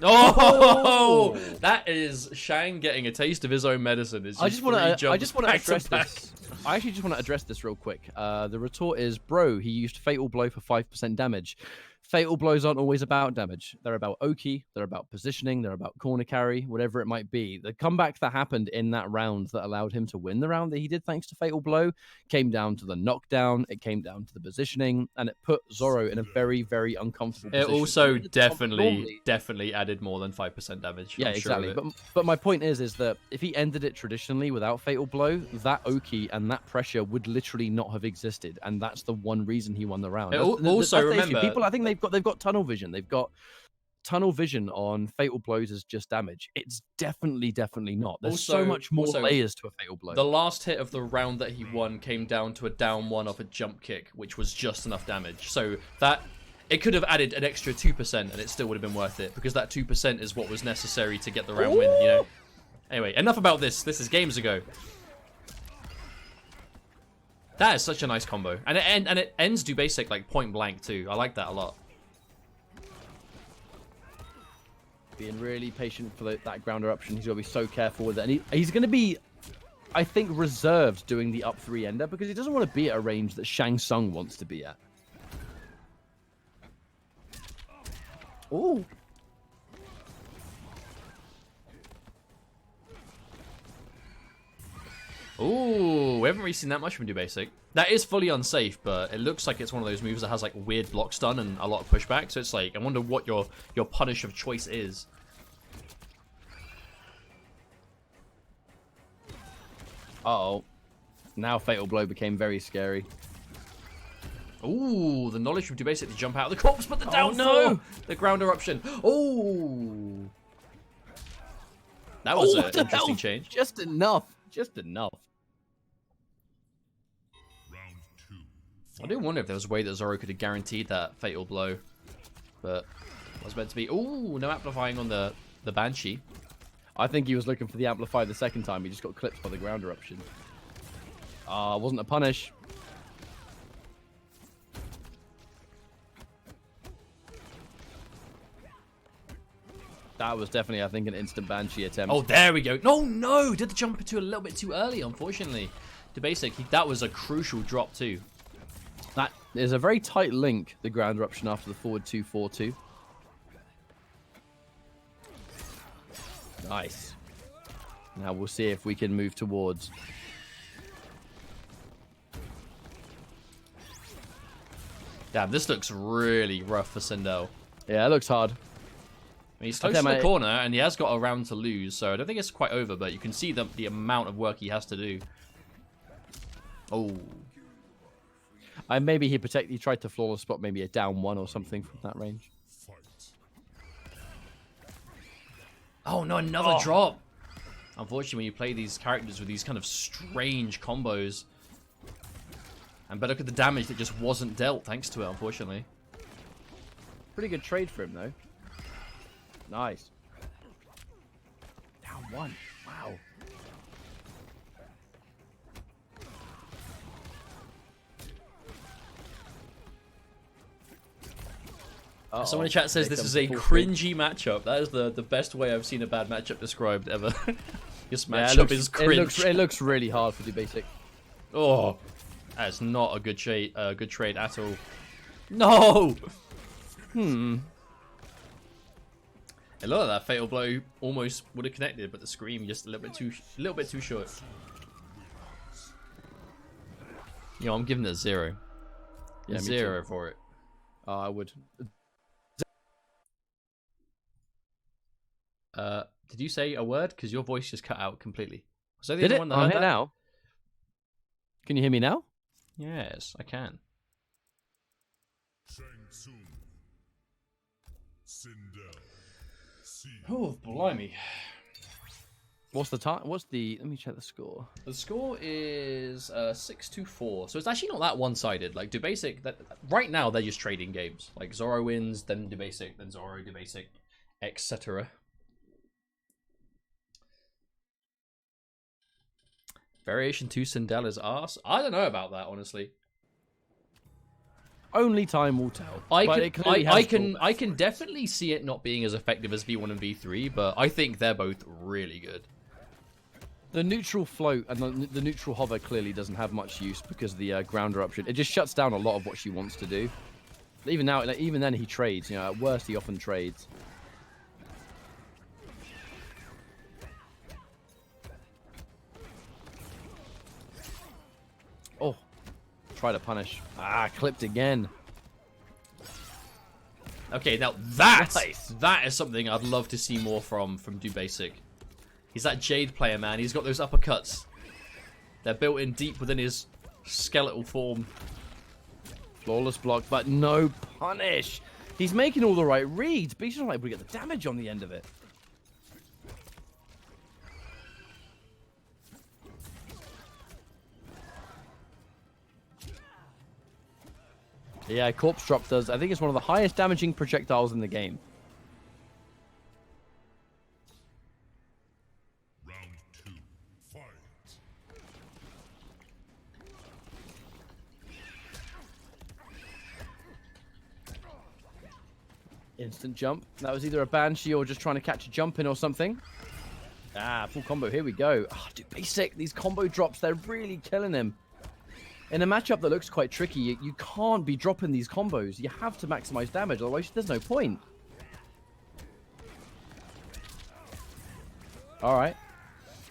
Speaker 2: Oh, that is Shang getting a taste of his own medicine.
Speaker 1: I just want to address this. I actually just want to address this real quick. The retort is, bro, he used Fatal Blow for 5% damage. Fatal Blows aren't always about damage. They're about Oki, they're about positioning, they're about corner carry, whatever it might be. The comeback that happened in that round that allowed him to win the round that he did thanks to Fatal Blow came down to the knockdown, it came down to the positioning, and it put Zoro in a very, very uncomfortable position.
Speaker 2: It also definitely added more than 5% damage.
Speaker 1: Yeah, exactly. But my point is that if he ended it traditionally without Fatal Blow, that Oki and that pressure would literally not have existed, and that's the one reason he won the round.
Speaker 2: Also, remember,
Speaker 1: people, I think they've got tunnel vision. They've got tunnel vision on Fatal Blows as just damage. It's definitely not. There's so much more layers to a Fatal Blow.
Speaker 2: The last hit of the round that he won came down to a down 1 off a jump kick, which was just enough damage. So that it could have added an extra 2%, and it still would have been worth it, because that 2% is what was necessary to get the round win. You know. Anyway, enough about this. This is games ago. That is such a nice combo, and it ends Dubasik like point blank too. I like that a lot.
Speaker 1: Being really patient for that ground eruption. He's got to be so careful with it. And he's going to be, I think, reserved doing the up 3 ender because he doesn't want to be at a range that Shang Tsung wants to be at. Ooh.
Speaker 2: Ooh, we haven't really seen that much from Dubasik. That is fully unsafe, but it looks like it's one of those moves that has like weird block stun and a lot of pushback. So it's like, I wonder what your punish of choice is.
Speaker 1: Uh-oh. Now Fatal Blow became very scary.
Speaker 2: Ooh, the knowledge from Dubasik to jump out of the corpse, but the down no! The ground eruption. Ooh. That was an interesting change.
Speaker 1: Just enough. Just enough.
Speaker 2: I do wonder if there was a way that Zoro could have guaranteed that Fatal Blow. But it was meant to be... Ooh, no amplifying on the Banshee.
Speaker 1: I think he was looking for the amplify the second time. He just got clipped by the ground eruption. Ah, wasn't a punish. That was definitely, I think, an instant Banshee attempt.
Speaker 2: Oh, there we go. No! Did the jump a little bit too early, unfortunately. Dubasik, that was a crucial drop too.
Speaker 1: That is a very tight link, the ground eruption after the forward 2-4-2. Nice. Now we'll see if we can move towards.
Speaker 2: Damn, this looks really rough for Sindel.
Speaker 1: Yeah, it looks hard.
Speaker 2: I mean, he's close to the corner, and he has got a round to lose, so I don't think it's quite over, but you can see the amount of work he has to do. Oh.
Speaker 1: Maybe he tried to flawless spot maybe a down 1 or something from that range.
Speaker 2: Oh, no, another drop. Unfortunately, when you play these characters with these kind of strange combos. But look at the damage that just wasn't dealt thanks to it, unfortunately.
Speaker 1: Pretty good trade for him, though. Nice. Down 1. Wow.
Speaker 2: Someone in chat says this is a cringy matchup. That is the best way I've seen a bad matchup described ever. This matchup is cringe.
Speaker 1: It looks really hard for Dubasik.
Speaker 2: Oh, that's not a good trade at all. No. A lot of that Fatal Blow almost would have connected, but the scream just a little bit too short. You know, I'm giving it a 0.
Speaker 1: Yeah, me
Speaker 2: 0
Speaker 1: too.
Speaker 2: for it.
Speaker 1: I would.
Speaker 2: Did you say a word? Because your voice just cut out completely. Was I the
Speaker 1: Did
Speaker 2: only
Speaker 1: it?
Speaker 2: one that
Speaker 1: I'm
Speaker 2: heard
Speaker 1: here
Speaker 2: that?
Speaker 1: now. Can you hear me now?
Speaker 2: Yes, I can.
Speaker 3: Shang Tsung. Sindel.
Speaker 2: Oh, blimey.
Speaker 1: What's the time? What's the? Let me check the score.
Speaker 2: The score is 6-4, so it's actually not that one-sided. Like Dubasik, that right now they're just trading games. Like Zoro wins, then Dubasik, then Zoro, Dubasik, etc. Variation 2 Sindel is arse. I don't know about that, honestly.
Speaker 1: Only time will tell.
Speaker 2: I
Speaker 1: But
Speaker 2: can,
Speaker 1: it clearly has drawbacks
Speaker 2: I
Speaker 1: for
Speaker 2: can
Speaker 1: it.
Speaker 2: definitely see it not being as effective as V1 and V3, but I think they're both really good.
Speaker 1: The neutral float and the neutral hover clearly doesn't have much use because of the ground eruption. It just shuts down a lot of what she wants to do. Even now, like, even then, he trades. You know, at worst, he often trades. Oh, try to punish. Ah, clipped again.
Speaker 2: Okay, now that
Speaker 1: Nice.
Speaker 2: that is something I'd love to see more from Dubasik. He's that Jade player, man. He's got those uppercuts. They're built in deep within his skeletal form.
Speaker 1: Flawless block, but no punish. He's making all the right reads, but he's not able to get the damage on the end of it. Yeah, Corpse Drop does. I think it's one of the highest damaging projectiles in the game.
Speaker 3: Round 2. Fight.
Speaker 1: Instant jump. That was either a Banshee or just trying to catch a jump in or something. Ah, full combo. Here we go. Ah, dude, basic. These combo drops, they're really killing him. In a matchup that looks quite tricky, you can't be dropping these combos. You have to maximize damage, otherwise there's no point. All right.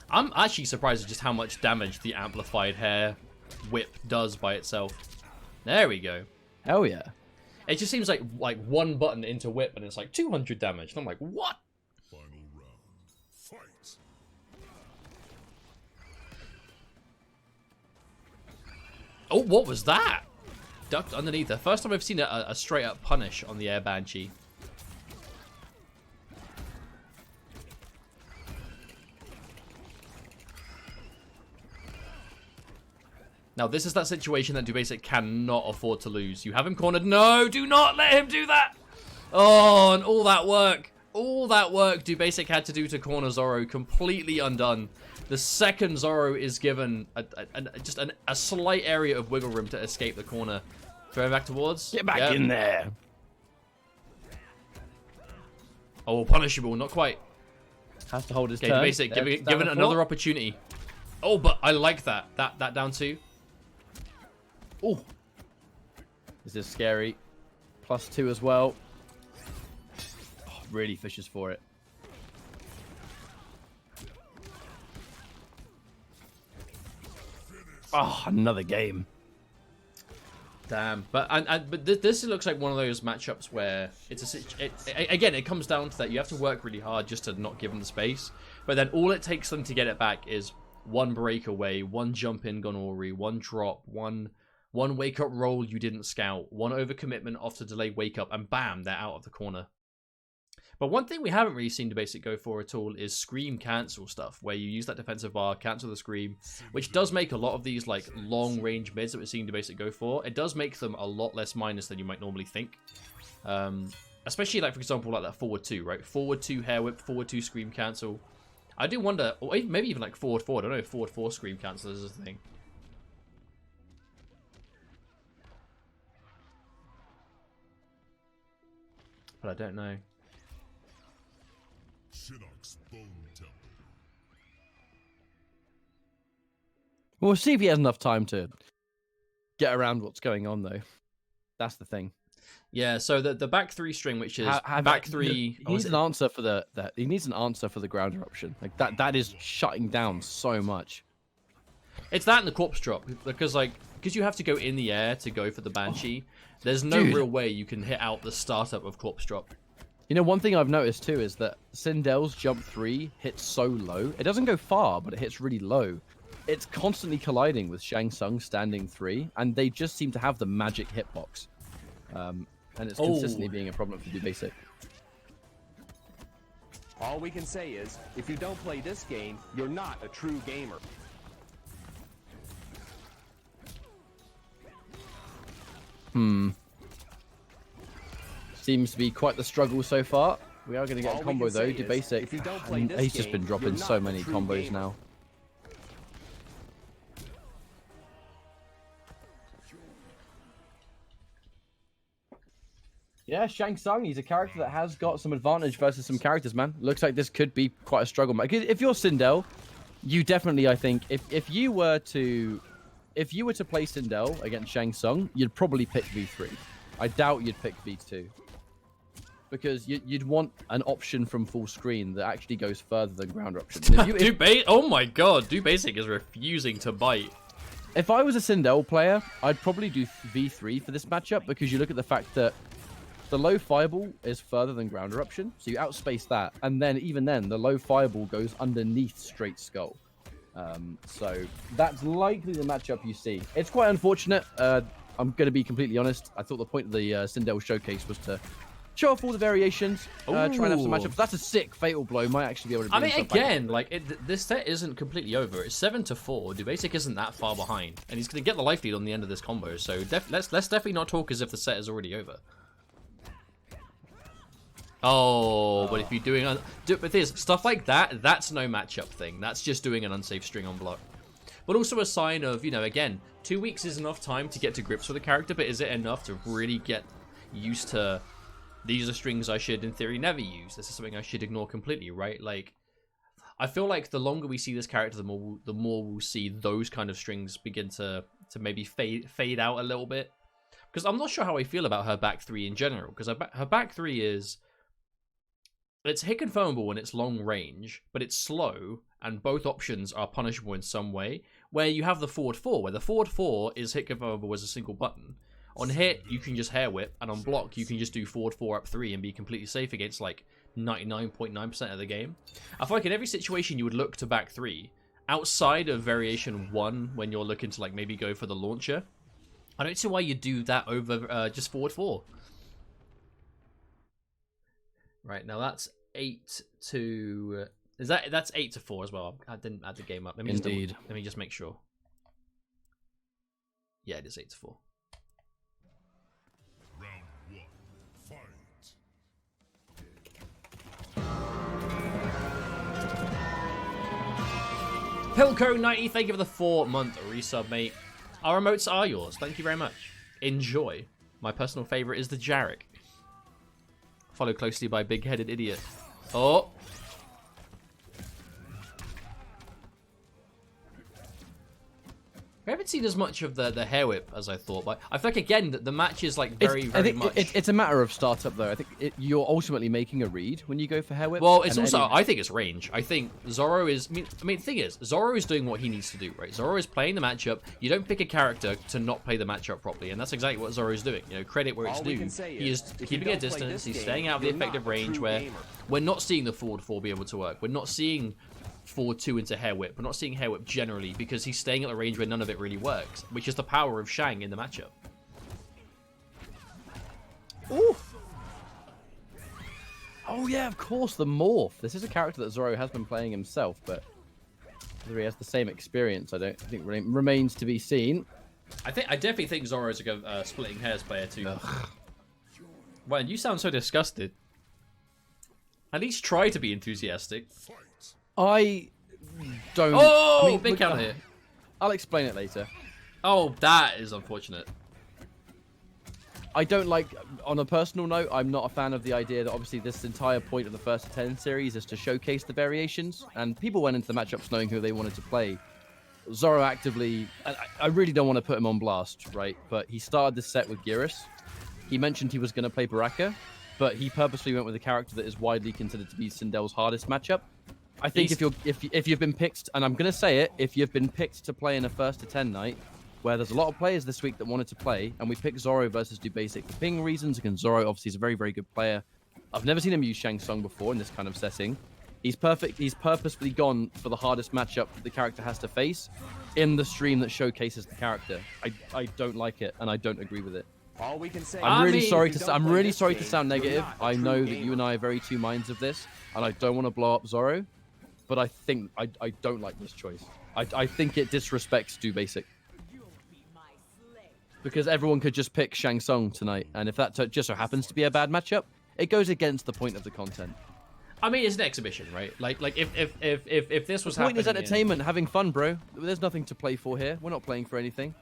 Speaker 2: I'm actually surprised at just how much damage the amplified hair whip does by itself. There we go.
Speaker 1: Hell yeah.
Speaker 2: It just seems like one button into whip and it's like 200 damage. And I'm like, what?
Speaker 3: Final round. Fight.
Speaker 2: Oh, what was that? Ducked underneath her. First time I've seen a straight up punish on the Air Banshee. Now, this is that situation that Dubasik cannot afford to lose. You have him cornered. No, do not let him do that. Oh, and all that work Dubasik had to do to corner Zoro, completely undone. The second Zoro is given just a slight area of wiggle room to escape the corner. Throwing back towards.
Speaker 1: Get back
Speaker 2: Yep.
Speaker 1: in there.
Speaker 2: Oh, punishable. Not quite.
Speaker 1: Has to hold his
Speaker 2: Okay,
Speaker 1: turn.
Speaker 2: Dubasik,
Speaker 1: There,
Speaker 2: given
Speaker 1: down
Speaker 2: it
Speaker 1: the
Speaker 2: another
Speaker 1: floor.
Speaker 2: opportunity. Oh, but I like that. That down two.
Speaker 1: Oh. This is scary. +2 as well. Oh, really fishes for it. Oh, another game.
Speaker 2: Damn, but this looks like one of those matchups where it's again it comes down to that you have to work really hard just to not give them the space, but then all it takes them to get it back is one breakaway, one jump in Gonori, one drop, one wake up roll you didn't scout, one overcommitment off to delay wake up, and bam, they're out of the corner. But one thing we haven't really seen Dubasik go for at all is scream cancel stuff, where you use that defensive bar, cancel the scream, which does make a lot of these like long range mids that we're seeing Dubasik go for. It does make them a lot less minus than you might normally think. Especially like, for example, like that forward 2, right? Forward 2 hair whip, forward 2 scream cancel. I do wonder, or maybe even like forward 4. I don't know if forward 4 scream cancel is a thing. But I don't know.
Speaker 3: Shinnok's Bone Temple.
Speaker 1: We'll see if he has enough time to get around what's going on, though. That's the thing.
Speaker 2: Yeah, so the back 3 string, which is
Speaker 1: Have-
Speaker 2: back 3...
Speaker 1: He needs an answer for he needs an answer for the ground eruption. Like that is shutting down so much.
Speaker 2: It's that and the corpse drop, because like because you have to go in the air to go for the Banshee, there's no real way you can hit out the startup of Corpse Drop.
Speaker 1: You know, one thing I've noticed too is that Sindel's jump 3 hits so low. It doesn't go far, but it hits really low. It's constantly colliding with Shang Tsung standing 3, and they just seem to have the magic hitbox. And it's consistently being a problem for Dubasik.
Speaker 4: All we can say is, if you don't play this game, you're not a true gamer.
Speaker 1: Seems to be quite the struggle so far. We are going to get
Speaker 4: All
Speaker 1: a
Speaker 4: we
Speaker 1: combo
Speaker 4: can
Speaker 1: though.
Speaker 4: say is,
Speaker 1: Dubasik,
Speaker 4: if you don't play this
Speaker 1: he's just
Speaker 4: game,
Speaker 1: been dropping
Speaker 4: you're
Speaker 1: so
Speaker 4: not a
Speaker 1: many
Speaker 4: true
Speaker 1: combos
Speaker 4: gamer.
Speaker 1: now. Yeah, Shang Tsung, he's a character that has got some advantage versus some characters, man. Looks like this could be quite a struggle. If you're Sindel, you definitely, I think, if you were to play Sindel against Shang Tsung, you'd probably pick V3. I doubt you'd pick V2. Because you'd want an option from full screen that actually goes further than ground option.
Speaker 2: Oh my god, Dubasik is refusing to bite.
Speaker 1: If I was a Sindel player, I'd probably do V3 for this matchup, because you look at the fact that the low fireball is further than ground eruption, so you outspace that, and then even then, the low fireball goes underneath straight skull. So that's likely the matchup you see. It's quite unfortunate. I'm going to be completely honest. I thought the point of the Sindel showcase was to show off all the variations, try and have some matchups. That's a sick fatal blow. Might actually be able to.
Speaker 2: I mean, again, this set isn't completely over. It's 7-4. Dubasik isn't that far behind, and he's going to get the life lead on the end of this combo. So let's definitely not talk as if the set is already over. Oh, but if you're doing... But there's stuff like that, that's no matchup thing. That's just doing an unsafe string on block. But also a sign of, you know, again, 2 weeks is enough time to get to grips with a character, but is it enough to really get used to... These are strings I should, in theory, never use. This is something I should ignore completely, right? Like, I feel like the longer we see this character, the more we'll see those kind of strings begin to maybe fade out a little bit. Because I'm not sure how I feel about her back 3 in general, because her back 3 is... It's hit confirmable when it's long range, but it's slow, and both options are punishable in some way, where you have the forward 4, where the forward 4 is hit confirmable as a single button. On hit, you can just hair whip, and on block, you can just do forward 4 up 3 and be completely safe against, like, 99.9% of the game. I feel like in every situation you would look to back 3, outside of variation 1, when you're looking to, like, maybe go for the launcher, I don't see why you do that over just forward 4. Right, now that's 8 to... That's 8-4 as well. I didn't add the game up. Let me
Speaker 1: Indeed.
Speaker 2: Let me just make sure. Yeah, it is 8-4.
Speaker 3: Round 1. Fight.
Speaker 2: Pilco90, thank you for the 4-month resub, mate. Our emotes are yours. Thank you very much. Enjoy. My personal favorite is the Jarek. Followed closely by Big-Headed Idiot. Oh! I haven't seen as much of the hair whip as I thought, but I feel like, again, the match is like very much...
Speaker 1: It's a matter of startup, though. I think you're ultimately making a read when you go for hair whip.
Speaker 2: Well, it's also... I think it's range. I think Zoro is... I mean, the thing is, Zoro is doing what he needs to do, right? Zoro is playing the matchup. You don't pick a character to not play the matchup properly, and that's exactly what Zoro is doing. You know, credit where it's due. He is keeping a distance. He's staying out of the effective range where we're not seeing the forward 4 be able to work. We're not seeing... forward 2 into hair whip. We're not seeing hair whip generally because he's staying at the range where none of it really works, which is the power of Shang in the matchup.
Speaker 1: Ooh. Oh yeah, of course, the morph. This is a character that Zoro has been playing himself, but whether he has the same experience, I think remains to be seen.
Speaker 2: I definitely think Zoro is a splitting hairs player too. Well, you sound so disgusted. At least try to be enthusiastic.
Speaker 1: I don't...
Speaker 2: Oh,
Speaker 1: I mean,
Speaker 2: big counter here.
Speaker 1: I'll explain it later.
Speaker 2: Oh, that is unfortunate.
Speaker 1: I don't like... On a personal note, I'm not a fan of the idea that obviously this entire point of the first 10 series is to showcase the variations, and people went into the matchups knowing who they wanted to play. Zoro actively... I really don't want to put him on blast, right? But he started this set with Geras. He mentioned he was going to play Baraka, but he purposely went with a character that is widely considered to be Sindel's hardest matchup. I think if you've been picked, and I'm gonna say it, if you've been picked to play in a 1st to 10 night, where there's a lot of players this week that wanted to play, and we picked Zoro versus Dubasik for ping reasons. Again, Zoro obviously is a very, very good player. I've never seen him use Shang Tsung before in this kind of setting. He's perfect. He's purposefully gone for the hardest matchup that the character has to face in the stream that showcases the character. I don't like it, and I don't agree with it.
Speaker 4: All we can say.
Speaker 1: I'm really
Speaker 4: is,
Speaker 1: sorry
Speaker 4: if you
Speaker 1: to.
Speaker 4: don't
Speaker 1: I'm
Speaker 4: play
Speaker 1: really
Speaker 4: this
Speaker 1: sorry
Speaker 4: game,
Speaker 1: to sound
Speaker 4: you're
Speaker 1: negative.
Speaker 4: not a
Speaker 1: I
Speaker 4: true
Speaker 1: know that
Speaker 4: gamer.
Speaker 1: you and I are very two minds of this, and I don't want to blow up Zoro, but I think I don't like this choice. I think it disrespects Dubasik. Because everyone could just pick Shang Tsung tonight, and if that just so happens to be a bad matchup, it goes against the point of the content.
Speaker 2: I mean, it's an exhibition, right? Like if this was
Speaker 1: The point
Speaker 2: happening,
Speaker 1: is entertainment, having fun, bro. There's nothing to play for here. We're not playing for anything.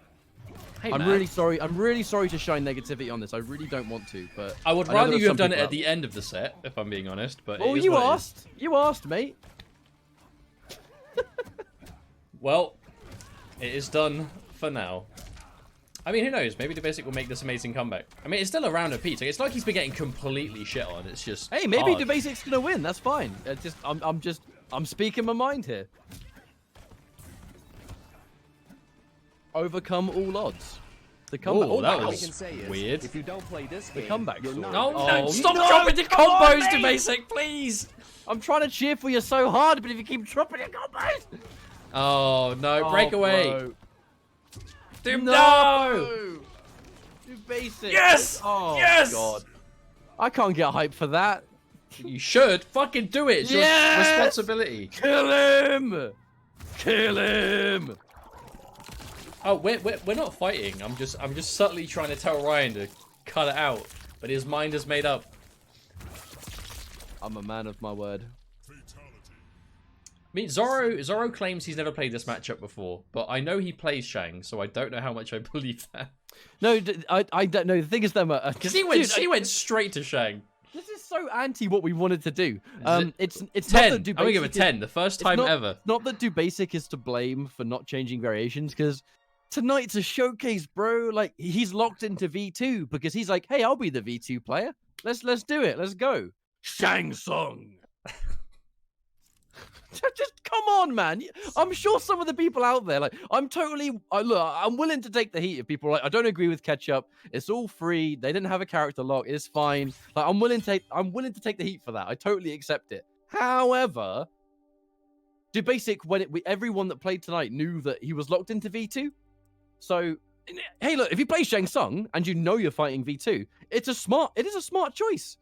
Speaker 2: Hey,
Speaker 1: I'm
Speaker 2: man.
Speaker 1: really sorry. I'm really sorry to shine negativity on this. I really don't want to, but
Speaker 2: I would
Speaker 1: know
Speaker 2: rather
Speaker 1: there's
Speaker 2: you have
Speaker 1: some
Speaker 2: done it
Speaker 1: people
Speaker 2: at
Speaker 1: out
Speaker 2: the end of the set, if I'm being honest. But
Speaker 1: Oh,
Speaker 2: it is
Speaker 1: you
Speaker 2: what it is.
Speaker 1: asked. You asked, mate.
Speaker 2: Well, it is done for now. I mean, who knows? Maybe Dubasik will make this amazing comeback. I mean, it's still a round of Pete. It's like he's been getting completely shit on. It's just
Speaker 1: Hey, maybe
Speaker 2: hard.
Speaker 1: Dubasik's gonna win. That's fine. It's just I'm speaking my mind here. Overcome all odds. The comeback.
Speaker 2: Ooh, that
Speaker 4: All we
Speaker 2: was
Speaker 4: can say is,
Speaker 2: weird.
Speaker 4: if you don't play this game,
Speaker 1: comeback
Speaker 4: you're
Speaker 1: story.
Speaker 4: not
Speaker 2: No,
Speaker 4: a
Speaker 2: no,
Speaker 1: Oh,
Speaker 2: stop
Speaker 1: no,
Speaker 2: dropping the
Speaker 1: come on,
Speaker 2: combos,
Speaker 1: mate!
Speaker 2: Dubasik, please.
Speaker 1: I'm trying to cheer for you so hard, but if you keep dropping your combos.
Speaker 2: Oh no, break away.
Speaker 1: Bro.
Speaker 2: Doom,
Speaker 1: No! Dubasik.
Speaker 2: Yes!
Speaker 1: Oh,
Speaker 2: Yes!
Speaker 1: God. I can't get hyped for that.
Speaker 2: You should fucking do it. It's your
Speaker 1: Yes!
Speaker 2: responsibility.
Speaker 1: Kill him! Kill him!
Speaker 2: Oh, we're not fighting. I'm just subtly trying to tell Ryan to cut it out, but his mind is made up.
Speaker 1: I'm a man of my word.
Speaker 2: I mean, Zoro claims he's never played this matchup before, but I know he plays Shang, so I don't know how much I believe that.
Speaker 1: No, I don't know. The thing is, though,
Speaker 2: Because he went straight to Shang.
Speaker 1: This is so anti what we wanted to do. It's
Speaker 2: 10.
Speaker 1: not that
Speaker 2: I'm gonna give
Speaker 1: Dubasik
Speaker 2: it 10. The first time ever.
Speaker 1: It's not that Dubasik is to blame for not changing variations, because tonight's a showcase, bro. Like, he's locked into V2 because he's like, hey, I'll be the V2 player. Let's do it. Let's go. Shang Tsung. Just come on, man. I'm sure some of the people out there, like, I'm willing to take the heat if people are like, I don't agree with Ketchup. It's all free. They didn't have a character lock. It's fine. Like, I'm willing to take the heat for that. I totally accept it. However, Dubasik, everyone that played tonight knew that he was locked into V2. So, hey, look, if you play Shang Tsung and you know you're fighting V2, it is a smart choice.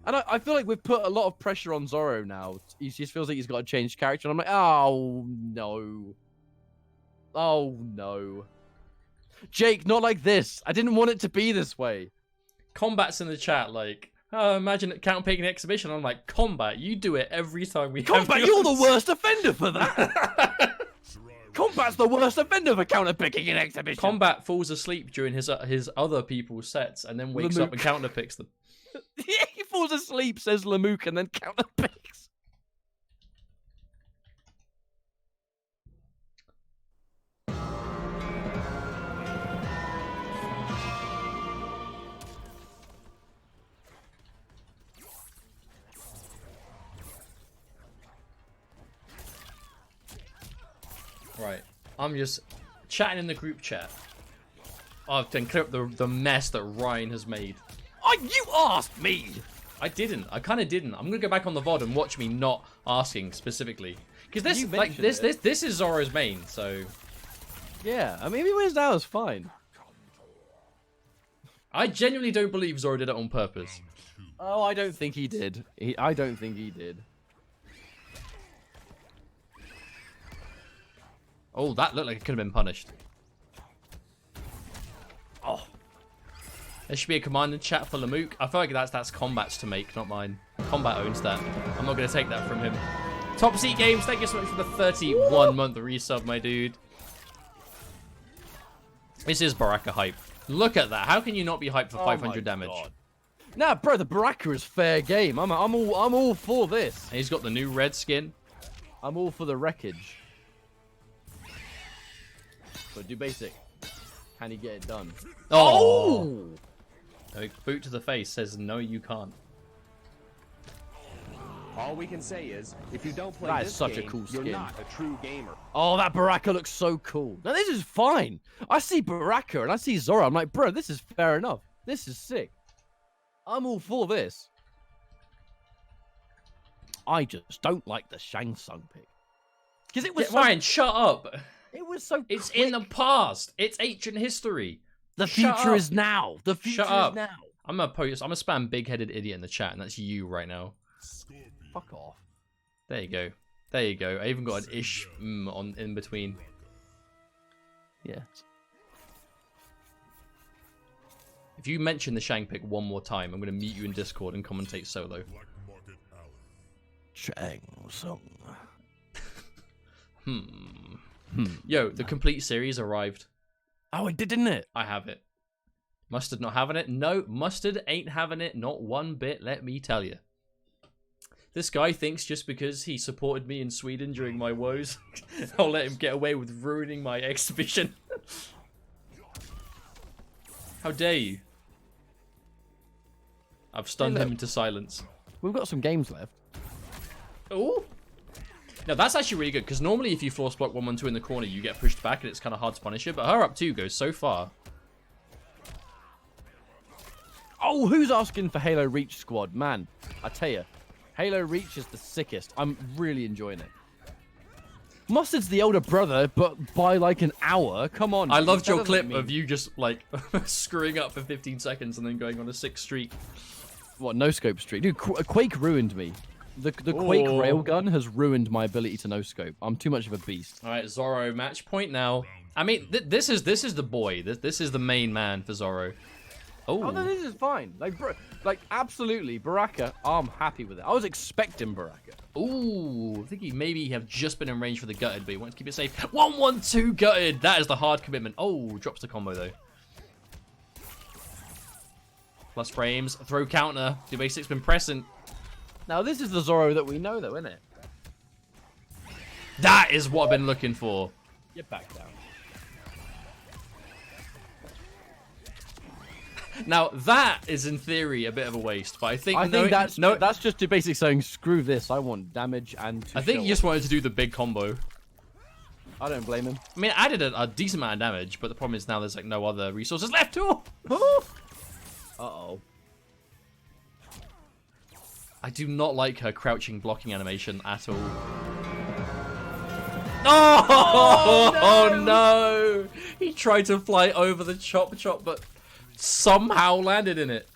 Speaker 1: And I feel like we've put a lot of pressure on Zoro now. He just feels like he's got to change character. And I'm like, oh, no. Oh, no. Jake, not like this. I didn't want it to be this way.
Speaker 2: Combat's in the chat, like, oh, imagine it counter-picking exhibition. I'm like, Combat, you do it every time we have
Speaker 1: Combat,
Speaker 2: you
Speaker 1: you're
Speaker 2: on
Speaker 1: the worst offender for that. Combat's the worst offender for counter-picking in exhibition.
Speaker 2: Combat falls asleep during his other people's sets and then wakes up and counter-picks them.
Speaker 1: He falls asleep, says Lamook, and then counter-picks.
Speaker 2: Right. I'm just chatting in the group chat. I've then clear up the mess that Ryan has made.
Speaker 1: Oh, you asked me.
Speaker 2: I didn't. I kind of didn't. I'm gonna go back on the VOD and watch me not asking specifically, because
Speaker 1: You
Speaker 2: this, like,
Speaker 1: mentioned
Speaker 2: this is Zoro's main. So
Speaker 1: Yeah, I mean, if he wins now, it's fine.
Speaker 2: I genuinely don't believe Zoro did it on purpose.
Speaker 1: Oh, I don't think he did. I don't think he did.
Speaker 2: Oh, that looked like it could have been punished. Oh. There should be a command in chat for Lamook. I feel like that's Combat's to make, not mine. Combat owns that. I'm not going to take that from him. Top Seat Games, thank you so much for the 31-month resub, my dude. This is Baraka hype. Look at that. How can you not be hyped for 500 damage?
Speaker 1: God. Nah, bro, the Baraka is fair game. I'm all for this.
Speaker 2: And he's got the new red skin.
Speaker 1: I'm all for the wreckage. But Dubasik, can he get it done?
Speaker 2: Oh! A boot to the face says, no, you can't.
Speaker 4: All we can say is, if you don't play
Speaker 1: That is
Speaker 4: this
Speaker 1: such a
Speaker 4: game,
Speaker 1: cool
Speaker 4: you're
Speaker 1: skin.
Speaker 4: not a true gamer.
Speaker 1: Oh, that Baraka looks so cool. Now, this is fine. I see Baraka and I see Zoro. I'm like, bro, this is fair enough. This is sick. I'm all for this. I just don't like the Shang Tsung pick. Because it was so...
Speaker 2: Ryan, shut up.
Speaker 1: It was so
Speaker 2: It's
Speaker 1: quick.
Speaker 2: in the past. It's ancient history.
Speaker 1: The
Speaker 2: Shut
Speaker 1: future
Speaker 2: up.
Speaker 1: is now. The future
Speaker 2: Shut up.
Speaker 1: is now.
Speaker 2: I'm gonna spam big-headed idiot in the chat, and that's you right now.
Speaker 1: Fuck off.
Speaker 2: There you go. There you go. I even got an ish on in between.
Speaker 1: Yeah.
Speaker 2: If you mention the Shang pick one more time, I'm gonna mute you in Discord and commentate solo.
Speaker 3: Black Market Alley.
Speaker 1: Shang Tsung.
Speaker 2: Yo, the complete series arrived.
Speaker 1: Oh, it did, didn't it?
Speaker 2: I have it. Mustard not having it? No, Mustard ain't having it, not one bit, let me tell you. This guy thinks just because he supported me in Sweden during my woes, I'll let him get away with ruining my exhibition. How dare you? I've stunned
Speaker 1: Hey,
Speaker 2: him
Speaker 1: look.
Speaker 2: into silence.
Speaker 1: We've got some games left.
Speaker 2: Oh! Now that's actually really good, because normally if you force block 1-1-2 in the corner, you get pushed back and it's kind of hard to punish it, but her up 2 goes so far.
Speaker 1: Oh, who's asking for Halo Reach squad? Man, I tell you, Halo Reach is the sickest. I'm really enjoying it. Mustard's the older brother, but by like an hour. Come on.
Speaker 2: I loved
Speaker 1: that
Speaker 2: your
Speaker 1: doesn't
Speaker 2: clip
Speaker 1: mean-
Speaker 2: of you just like screwing up for 15 seconds and then going on a 6th streak.
Speaker 1: What, no scope streak? Dude, Quake ruined me. The Quake
Speaker 2: Oh.
Speaker 1: railgun has ruined my ability to no scope. I'm too much of a beast.
Speaker 2: All right, Zoro, match point now. I mean, this is the boy. This is the main man for Zoro.
Speaker 1: Oh no,
Speaker 2: Oh,
Speaker 1: this is fine. Like absolutely, Baraka. I'm happy with it. I was expecting Baraka.
Speaker 2: ooh, I think he maybe have just been in range for the gutted, but he wants to keep it safe. 1-1-2 gutted. That is the hard commitment. Oh, drops the combo though. Plus frames, throw counter. Dubasik's been pressing.
Speaker 1: Now this is the Zoro that we know, though, isn't it?
Speaker 2: That is what I've been looking for.
Speaker 1: Get back down.
Speaker 2: Now that is in theory a bit of a waste, but I think
Speaker 1: That's just Dubasik saying, screw this. I want damage and.
Speaker 2: I think he just wanted to do the big combo.
Speaker 1: I don't blame him.
Speaker 2: I mean, I did a decent amount of damage, but the problem is now there's like no other resources left. Oh!
Speaker 1: Uh-oh.
Speaker 2: I do not like her crouching blocking animation at all. Oh, no! He tried to fly over the chop, but somehow landed in it.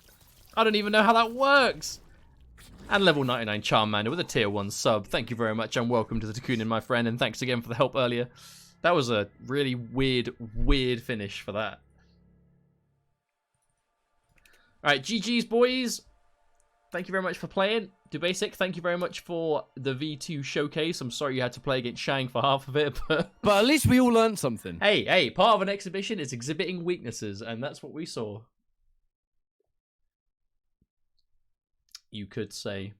Speaker 2: I don't even know how that works. And level 99 Charmander with a tier 1 sub. Thank you very much and welcome to the Takunin, my friend, and thanks again for the help earlier. That was a really weird finish for that. Alright, GG's, boys. Thank you very much for playing. Dubasik, thank you very much for the V2 showcase. I'm sorry you had to play against Shang for half of it, but...
Speaker 1: But at least we all learned something.
Speaker 2: Hey, part of an exhibition is exhibiting weaknesses, and that's what we saw. You could say.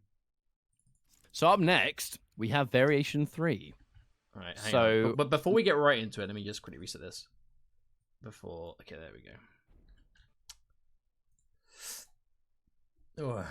Speaker 1: So up next, we have Variation 3.
Speaker 2: Alright, hang
Speaker 1: So-
Speaker 2: on. But before we get right into it, let me just quickly reset this. Okay, there we go. Oh.